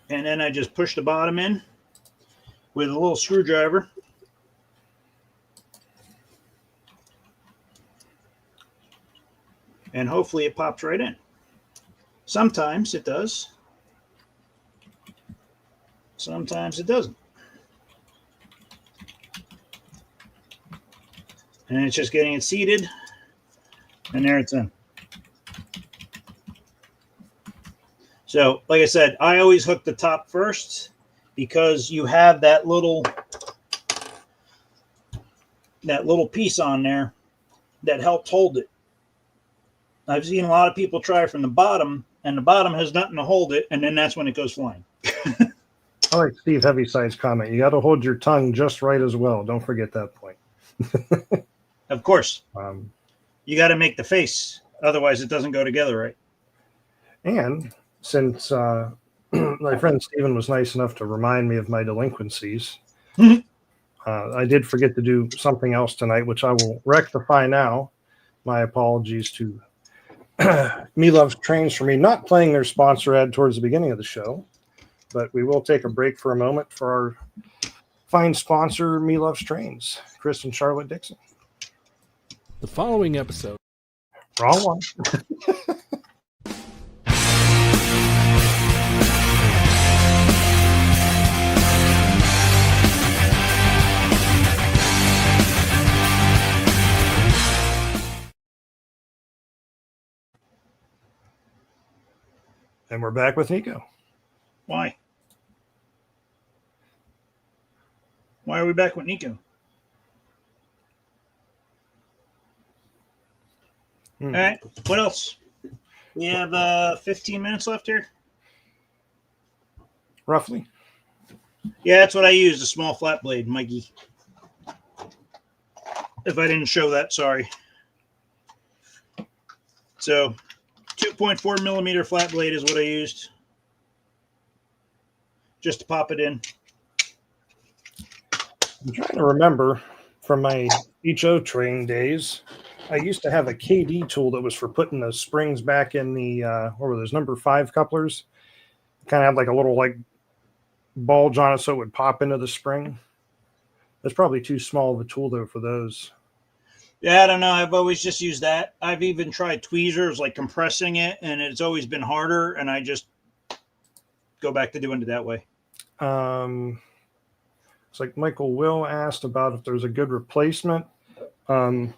And then I just push the bottom in with a little screwdriver. And hopefully it pops right in. Sometimes it does. Sometimes it doesn't. And it's just getting it seated. And there it's in. So, like I said, I always hook the top first because you have that little piece on there that helps hold it. I've seen a lot of people try from the bottom, and the bottom has nothing to hold it, and then that's when it goes flying. I like Steve Heavyside's comment. You got to hold your tongue just right as well. Don't forget that point. Of course. You got to make the face. Otherwise, it doesn't go together right. And since my friend Steven was nice enough to remind me of my delinquencies, I did forget to do something else tonight, which I will rectify now. My apologies to Me Loves Trains for me not playing their sponsor ad towards the beginning of the show. But we will take a break for a moment for our fine sponsor, Me Loves Trains, Chris and Charlotte Dixon. The following episode. Wrong one. And we're back with Nico. Why? Why are we back with Nico? All right. What else? We have 15 minutes left here. Roughly. Yeah, that's what I use, a small flat blade, Mikey. If I didn't show that, sorry. So 2.4 millimeter flat blade is what I used. Just to pop it in. I'm trying to remember from my HO train days, I used to have a KD tool that was for putting the springs back in the, what were those, number 5 couplers? Kind of had like a little like bulge on it so it would pop into the spring. That's probably too small of a tool though for those. Yeah, I don't know. I've always just used that. I've even tried tweezers, like compressing it, and it's always been harder, and I just go back to doing it that way. It's like Michael Will asked about if there's a good replacement. Wasn't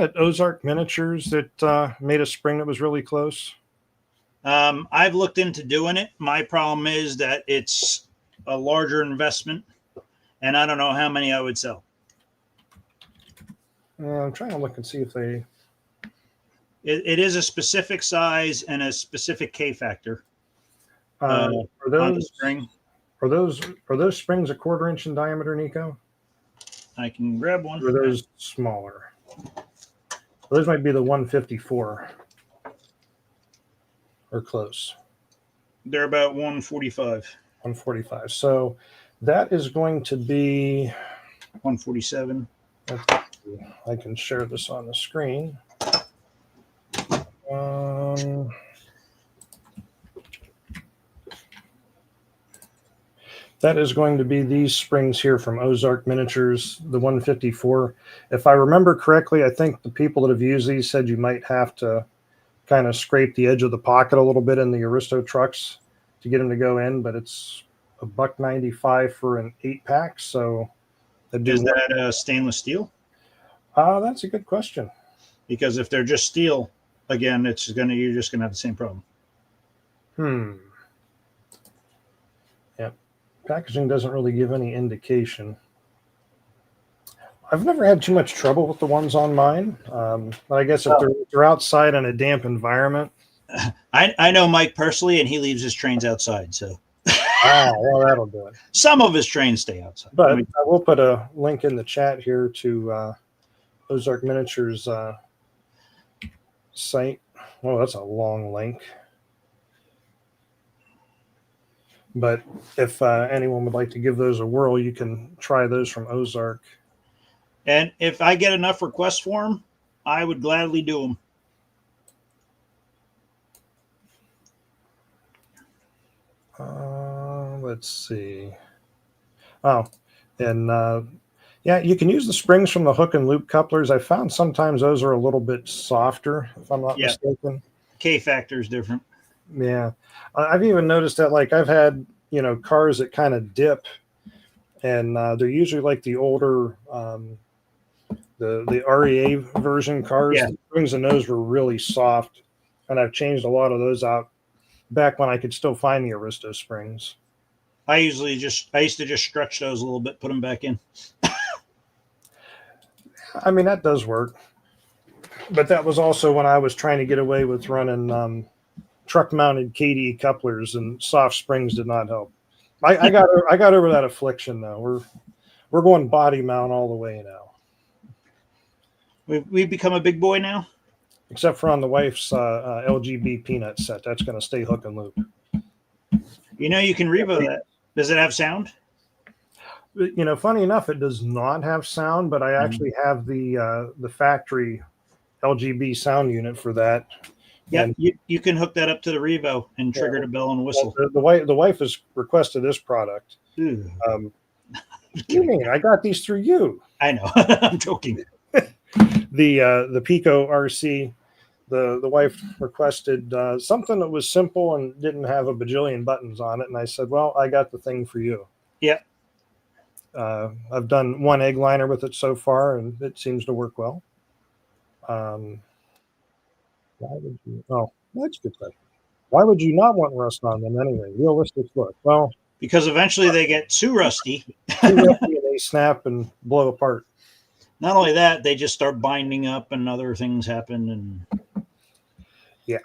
it Ozark Miniatures that made a spring that was really close? I've looked into doing it. My problem is that it's a larger investment, and I don't know how many I would sell. I'm trying to look and see if they... It is a specific size and a specific K factor. Are those on the spring. Are those springs a 1/4 inch in diameter, Nico? I can grab one. Or are those smaller? Those might be the 154 or close. They're about 145. 145. So that is going to be 147. I can share this on the screen. That is going to be these springs here from Ozark Miniatures, the 154. If I remember correctly, I think the people that have used these said you might have to kind of scrape the edge of the pocket a little bit in the Aristo trucks to get them to go in, but it's $1.95 for an 8-pack. So is that stainless steel? That's a good question. Because if they're just steel, again, you're just gonna have the same problem. Yep. Packaging doesn't really give any indication. I've never had too much trouble with the ones on mine. But I guess if they're outside in a damp environment. I know Mike personally, and he leaves his trains outside. So. Well, that'll do it. Some of his trains stay outside. But I will put a link in the chat here to Ozark Miniatures site. Oh, that's a long link. But if anyone would like to give those a whirl, you can try those from Ozark. And if I get enough requests for them, I would gladly do them. Let's see. Oh, and yeah, you can use the springs from the hook and loop couplers. I found sometimes those are a little bit softer, if I'm not mistaken. K factor is different. Yeah, I've even noticed that. Like I've had cars that kind of dip, and they're usually like the older the REA version cars. Yeah. The springs in those were really soft, and I've changed a lot of those out back when I could still find the Aristo springs. I used to just stretch those a little bit, put them back in. I mean, that does work. But that was also when I was trying to get away with running truck mounted KD couplers, and soft springs did not help. I got over that affliction though. We're going body mount all the way now. We've become a big boy now. Except for on the wife's LGB peanut set. That's going to stay hook and loop. You can revo that. Does it have sound? Funny enough, it does not have sound, but I actually have the factory LGB sound unit for that. Yeah, And you can hook that up to the Revo and trigger the bell and whistle. the wife has requested this product. You mean I got these through you? I know. I'm joking. The Pico RC, the wife requested something that was simple and didn't have a bajillion buttons on it, and I said, "Well, I got the thing for you." Yeah. I've done one egg liner with it so far, and it seems to work well. Why would you? Oh, that's a good question. Why would you not want rust on them anyway? Realistic look. Well, because eventually they get too rusty. And they snap and blow apart. Not only that, they just start binding up, and other things happen. And yeah.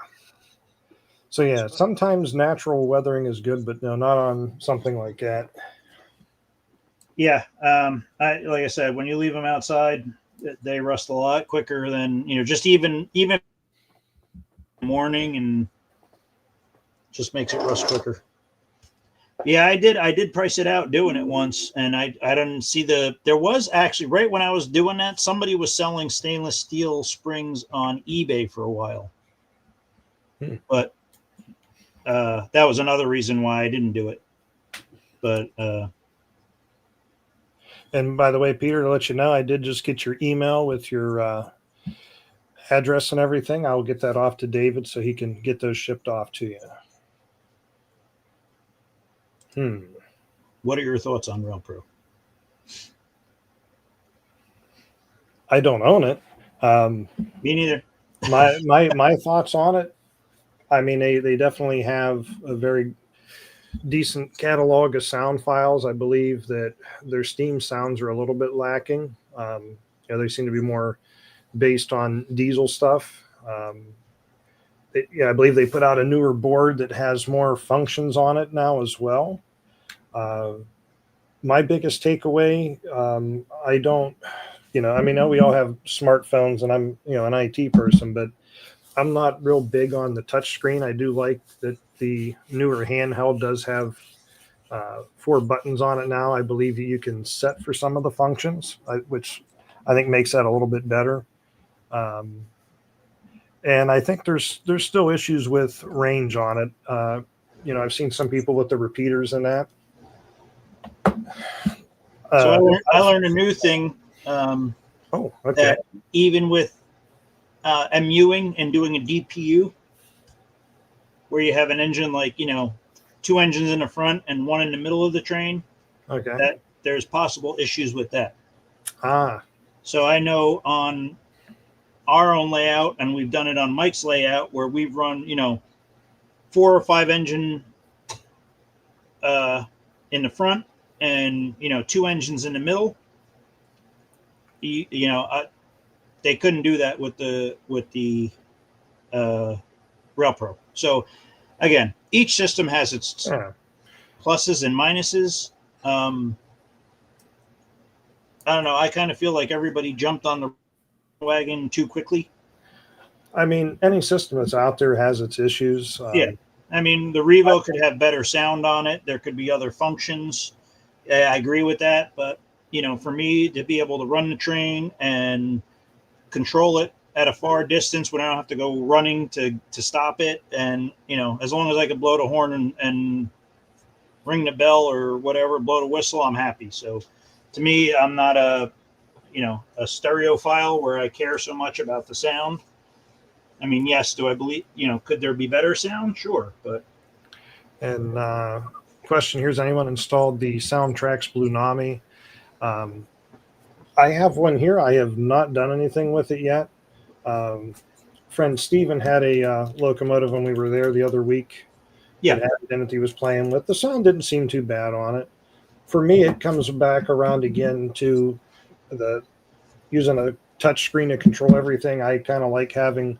So yeah, sometimes natural weathering is good, but no, not on something like that. Yeah, like I said, when you leave them outside, they rust a lot quicker than just even morning, and just makes it rust quicker. Yeah, I did price it out doing it once, and I didn't see there was actually, right when I was doing that, somebody was selling stainless steel springs on eBay for a while. But that was another reason why I didn't do it. But and by the way, Peter, to let you know, I did just get your email with your address and everything. I will get that off to David so he can get those shipped off to you. What are your thoughts on RailPro? I don't own it. Me neither. my thoughts on it. I mean, they definitely have a very decent catalog of sound files. I believe that their Steam sounds are a little bit lacking. They seem to be more based on diesel stuff. I believe they put out a newer board that has more functions on it now as well. My biggest takeaway, I don't, I mean, we all have smartphones, and I'm, an IT person, but I'm not real big on the touch screen. I do like that the newer handheld does have 4 buttons on it now. I believe that you can set for some of the functions, which I think makes that a little bit better. And I think there's still issues with range on it. I've seen some people with the repeaters and that. So I learned a new thing. Okay. That even with MUing and doing a DPU, where you have an engine like 2 engines in the front and 1 in the middle of the train, that there's possible issues with that. So I know on our own layout, and we've done it on Mike's layout, where we've run 4 or 5 engine in the front and 2 engines in the middle. They couldn't do that with the RailPro. So again, each system has its pluses and minuses. I don't know. I kind of feel like everybody jumped on the wagon too quickly. I mean, any system that's out there has its issues. Yeah. I mean, the Revo could have better sound on it. There could be other functions. I agree with that. But, for me to be able to run the train and control it at a far distance when I don't have to go running to stop it, and, as long as I could blow the horn and ring the bell or whatever, blow the whistle, I'm happy. So to me, I'm not a stereophile where I care so much about the sound. I mean, yes, do I believe, could there be better sound? Sure. But. And question here, has anyone installed the Soundtrax Blue Nami? I have one here. I have not done anything with it yet. Friend Steven had a locomotive when we were there the other week. Yeah. That he was playing with. The sound didn't seem too bad on it. For me, it comes back around again to the using a touch screen to control everything. I kind of like having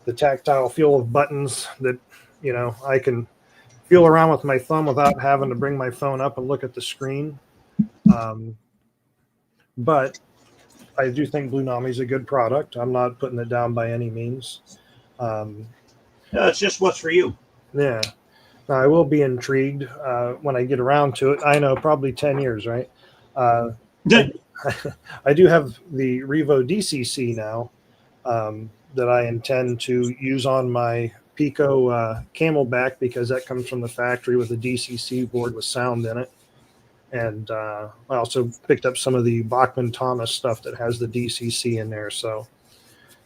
the tactile feel of buttons that, I can feel around with my thumb without having to bring my phone up and look at the screen. But I do think Blue Nami is a good product. I'm not putting it down by any means. It's just what's for you. Yeah. Now, I will be intrigued when I get around to it. I know, probably 10 years, right? I do have the Revo DCC now that I intend to use on my Pico Camelback, because that comes from the factory with a DCC board with sound in it. And I also picked up some of the Bachman Thomas stuff that has the DCC in there. So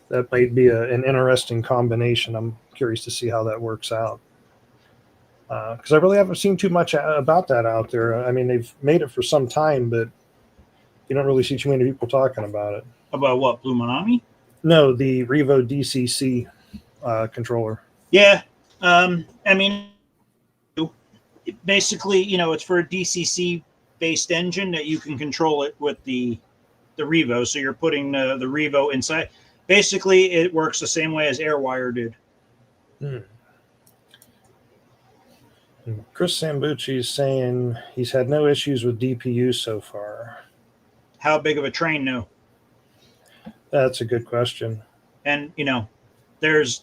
that might be an interesting combination. I'm curious to see how that works out. Because I really haven't seen too much about that out there. I mean, they've made it for some time, but you don't really see too many people talking about it. About what, Blue Nami? No, the Revo DCC controller. Yeah. I mean, basically, it's for a DCC-based engine that you can control it with the Revo. So you're putting the Revo inside. Basically, it works the same way as AirWire did. Chris Sambucci is saying he's had no issues with DPU so far. How big of a train, no? That's a good question. And, there's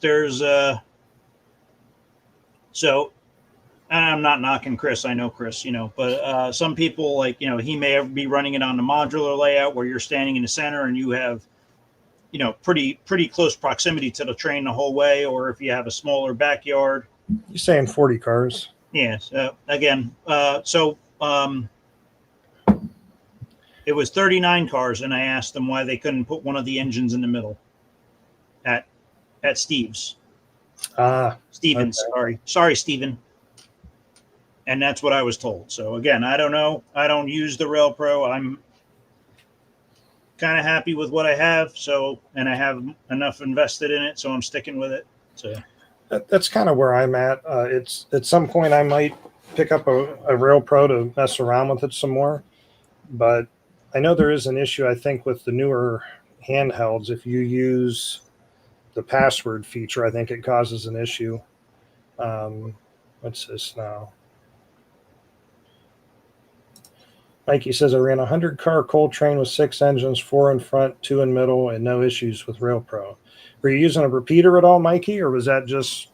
so, and I'm not knocking Chris. I know Chris, but some people he may be running it on the modular layout where you're standing in the center and you have, pretty close proximity to the train the whole way. Or if you have a smaller backyard. You're saying 40 cars. Yes. Again, it was 39 cars, and I asked them why they couldn't put one of the engines in the middle at Steve's. Stevens, okay. Sorry, Steven. And that's what I was told. So again, I don't know. I don't use the Rail Pro. I'm kind of happy with what I have. So, and I have enough invested in it, so I'm sticking with it. So that's kind of where I'm at. It's at some point I might pick up a Rail Pro to mess around with it some more, but I know there is an issue, I think, with the newer handhelds. If you use the password feature, I think it causes an issue. What's this now? Mikey says, I ran a 100-car coal train with 6 engines, 4 in front, 2 in middle, and no issues with Rail Pro. Were you using a repeater at all, Mikey, or was that just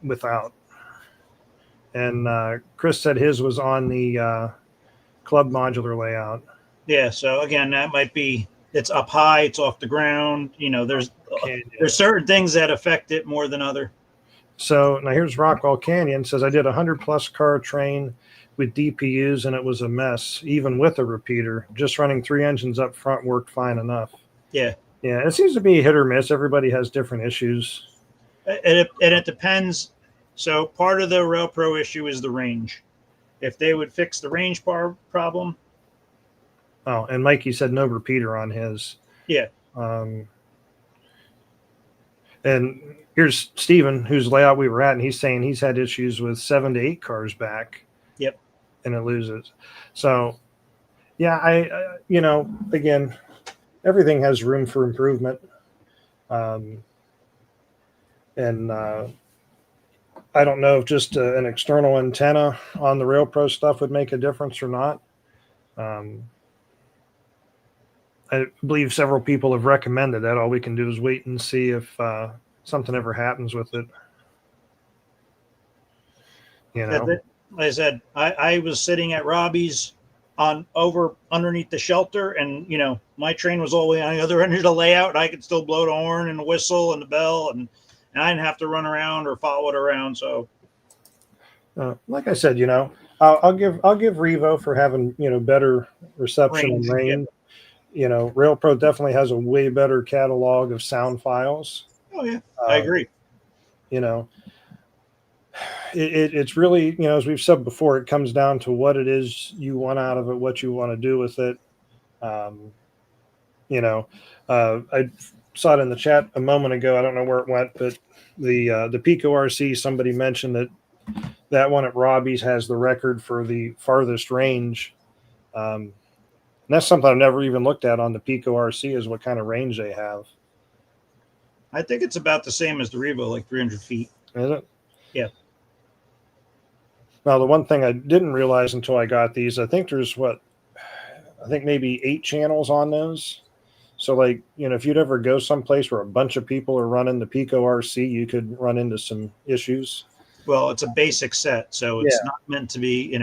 without? And Chris said his was on the club modular layout. Yeah, so again, that might be, it's up high, it's off the ground. There's certain things that affect it more than other. So now here's Rockwell Canyon, says, I did a 100-plus car train with DPUs, and it was a mess, even with a repeater. Just running 3 engines up front worked fine enough. Yeah. Yeah, it seems to be hit or miss. Everybody has different issues. And it depends. So part of the Rail Pro issue is the range. If they would fix the range problem. Oh, and Mikey said no repeater on his. Yeah. And here's Steven, whose layout we were at, and he's saying he's had issues with 7 to 8 cars back. Yep. And it loses. So, yeah, I again, everything has room for improvement. And I don't know if just an external antenna on the Rail Pro stuff would make a difference or not. I believe several people have recommended that. All we can do is wait and see if something ever happens with it. Like I said, I was sitting at Robbie's underneath the shelter, and my train was all the way on the other end of the layout, and I could still blow the horn and the whistle and the bell, and I didn't have to run around or follow it around. So Like I said, I'll give Revo for having better reception and Range, yeah. range. RailPro definitely has a way better catalog of sound files. Oh yeah, I agree. It's really, as we've said before, it comes down to what it is you want out of it, what you want to do with it. I saw it in the chat a moment ago. I don't know where it went, but the Pico RC, somebody mentioned that one at Robbie's has the record for the farthest range. And that's something I've never even looked at on the Pico RC, is what kind of range they have. I think it's about the same as the Revo, like 300 feet. Is it? Yeah. Now, the one thing I didn't realize until I got these, I think there's maybe 8 channels on those. So, like, if you'd ever go someplace where a bunch of people are running the Pico RC, you could run into some issues. Well, it's a basic set, so it's not meant to be,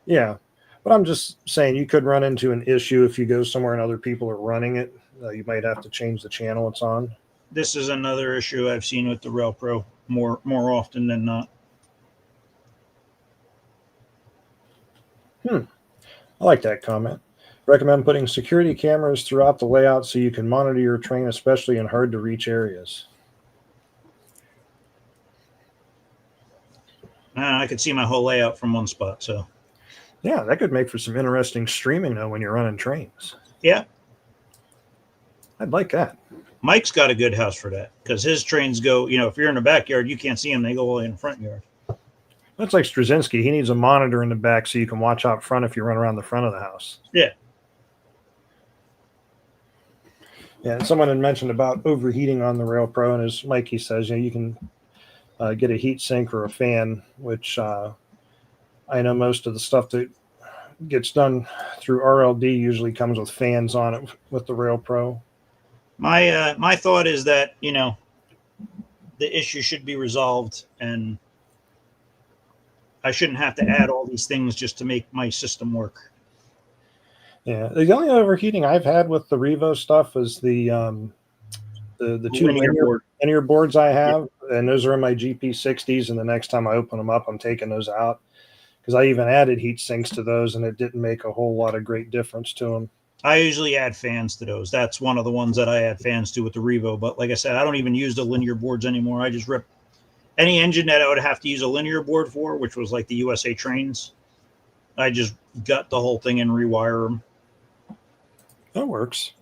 Yeah. But I'm just saying you could run into an issue if you go somewhere and other people are running it. You might have to change the channel it's on. This is another issue I've seen with the RailPro more often than not. I like that comment. Recommend putting security cameras throughout the layout so you can monitor your train, especially in hard to reach areas. I could see my whole layout from one spot, so. Yeah, that could make for some interesting streaming, though, when you're running trains. Yeah. I'd like that. Mike's got a good house for that, because his trains go, if you're in the backyard, you can't see them. They go all in the front yard. That's like Straczynski. He needs a monitor in the back so you can watch out front if you run around the front of the house. Yeah. Yeah, and someone had mentioned about overheating on the RailPro, and as Mikey says, you can get a heat sink or a fan, which I know most of the stuff that gets done through RLD usually comes with fans on it with the RailPro. My thought is that, the issue should be resolved, and I shouldn't have to add all these things just to make my system work. Yeah, the only overheating I've had with the Revo stuff is the 2 linear boards I have, and those are in my GP60s. And the next time I open them up, I'm taking those out, because I even added heat sinks to those, and it didn't make a whole lot of great difference to them. I usually add fans to those. That's one of the ones that I add fans to with the Revo. But like I said, I don't even use the linear boards anymore. I just rip any engine that I would have to use a linear board for, which was like the USA trains. I just gut the whole thing and rewire them. That works.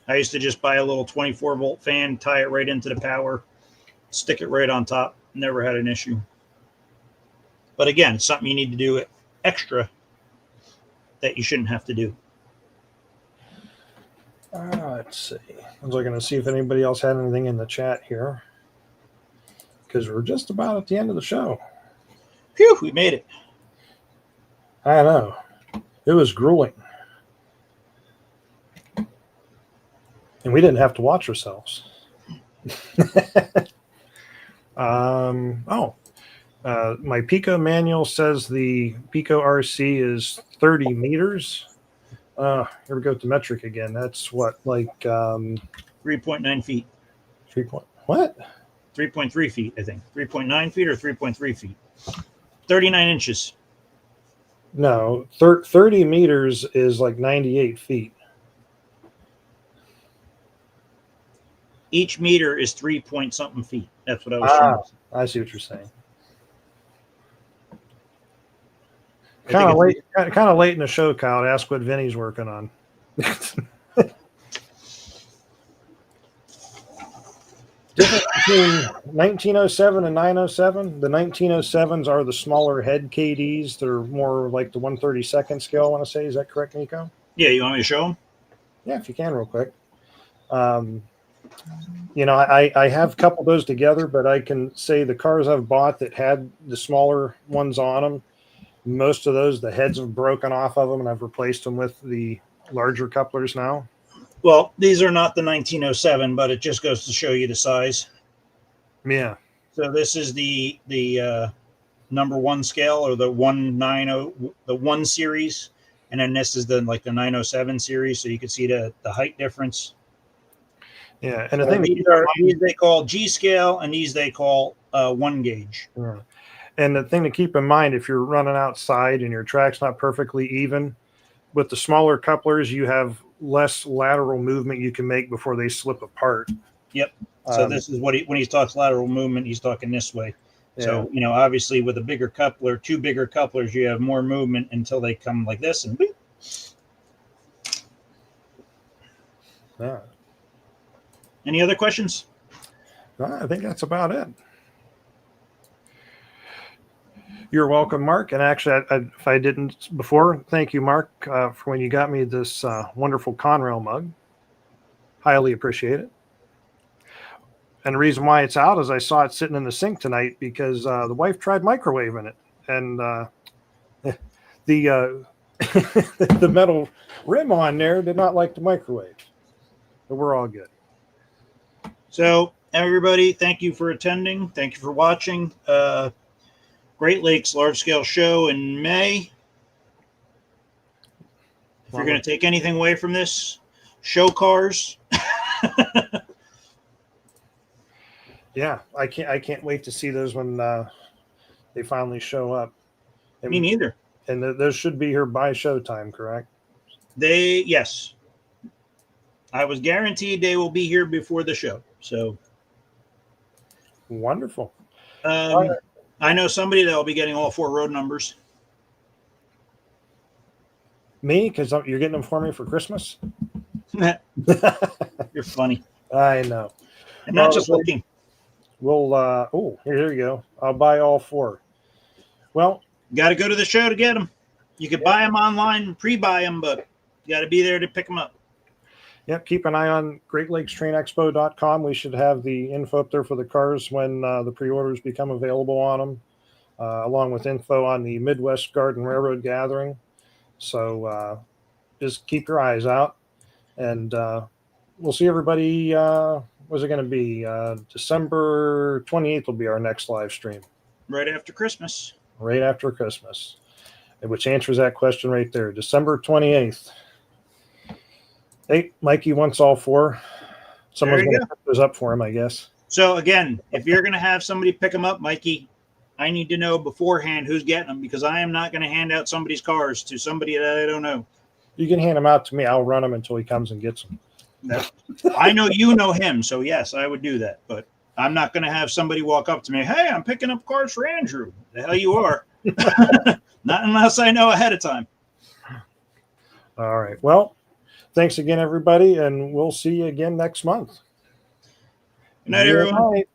I used to just buy a little 24-volt fan, tie it right into the power, stick it right on top. Never had an issue. But again, it's something you need to do extra that you shouldn't have to do. Let's see. I was looking to see if anybody else had anything in the chat here, because we're just about at the end of the show. Phew, we made it. I know. It was grueling. And we didn't have to watch ourselves. My Pico manual says the Pico RC is 30 meters. Here we go to metric again. That's what, like 3.9 feet. 3.3 feet, I think. 3.9 feet or 3.3 feet. 39 inches. No, 30 meters is like 98 feet. Each meter is 3-point-something feet. That's what I was trying to say. I see what you're saying. Kind of late in the show, Kyle, to ask what Vinny's working on. Difference between 1907 and 907. The 1907s are the smaller head KDs. They're more like the 132nd scale, I want to say. Is that correct, Nico? Yeah, you want me to show them? Yeah, if you can real quick. I have coupled those together, but I can say the cars I've bought that had the smaller ones on them, most of those, the heads have broken off of them, and I've replaced them with the larger couplers now. Well, these are not the 1907, but it just goes to show you the size. Yeah. So this is the number 1 scale, or the 190, the 1 series, and then this is the 907 series. So you can see the height difference. Yeah, and so I think these they call G scale, and these they call 1 gauge. Yeah. And the thing to keep in mind, if you're running outside and your track's not perfectly even, with the smaller couplers, you have less lateral movement you can make before they slip apart. Yep. So this is what when he talks lateral movement, he's talking this way. Yeah. So, obviously with a bigger coupler, 2 bigger couplers, you have more movement until they come like this and boop. Yeah. Any other questions? I think that's about it. You're welcome, Mark. And actually, if I didn't before, thank you, Mark, for when you got me this wonderful Conrail mug. Highly appreciate it. And the reason why it's out is I saw it sitting in the sink tonight because the wife tried microwaving it, and the the metal rim on there did not like the microwave. But we're all good. So everybody, thank you for attending. Thank you for watching. Great Lakes Large Scale Show in May. If you're going to take anything away from this, show cars. Yeah, I can't wait to see those when they finally show up. And, Me neither. And those should be here by showtime, correct? Yes. I was guaranteed they will be here before the show. So wonderful. I know somebody that will be getting all 4 road numbers. Me? Because you're getting them for me for Christmas? You're funny. I know. I'm not just looking. We'll, here you go. I'll buy all 4. Well, got to go to the show to get them. You could buy them online, pre-buy them, but you got to be there to pick them up. Yep, keep an eye on GreatLakesTrainExpo.com. We should have the info up there for the cars when the pre-orders become available on them, along with info on the Midwest Garden Railroad Gathering. So just keep your eyes out, and we'll see everybody. What's it going to be? December 28th will be our next live stream. Right after Christmas. Right after Christmas, which answers that question right there. December 28th. Hey, Mikey wants all 4. Someone's going to put those up for him, I guess. So, again, if you're going to have somebody pick them up, Mikey, I need to know beforehand who's getting them because I am not going to hand out somebody's cars to somebody that I don't know. You can hand them out to me. I'll run them until he comes and gets them. I know you know him, so yes, I would do that. But I'm not going to have somebody walk up to me, hey, I'm picking up cars for Andrew. The hell you are. Not unless I know ahead of time. All right. Well, thanks again, everybody, and we'll see you again next month. Good night, everyone. Good night.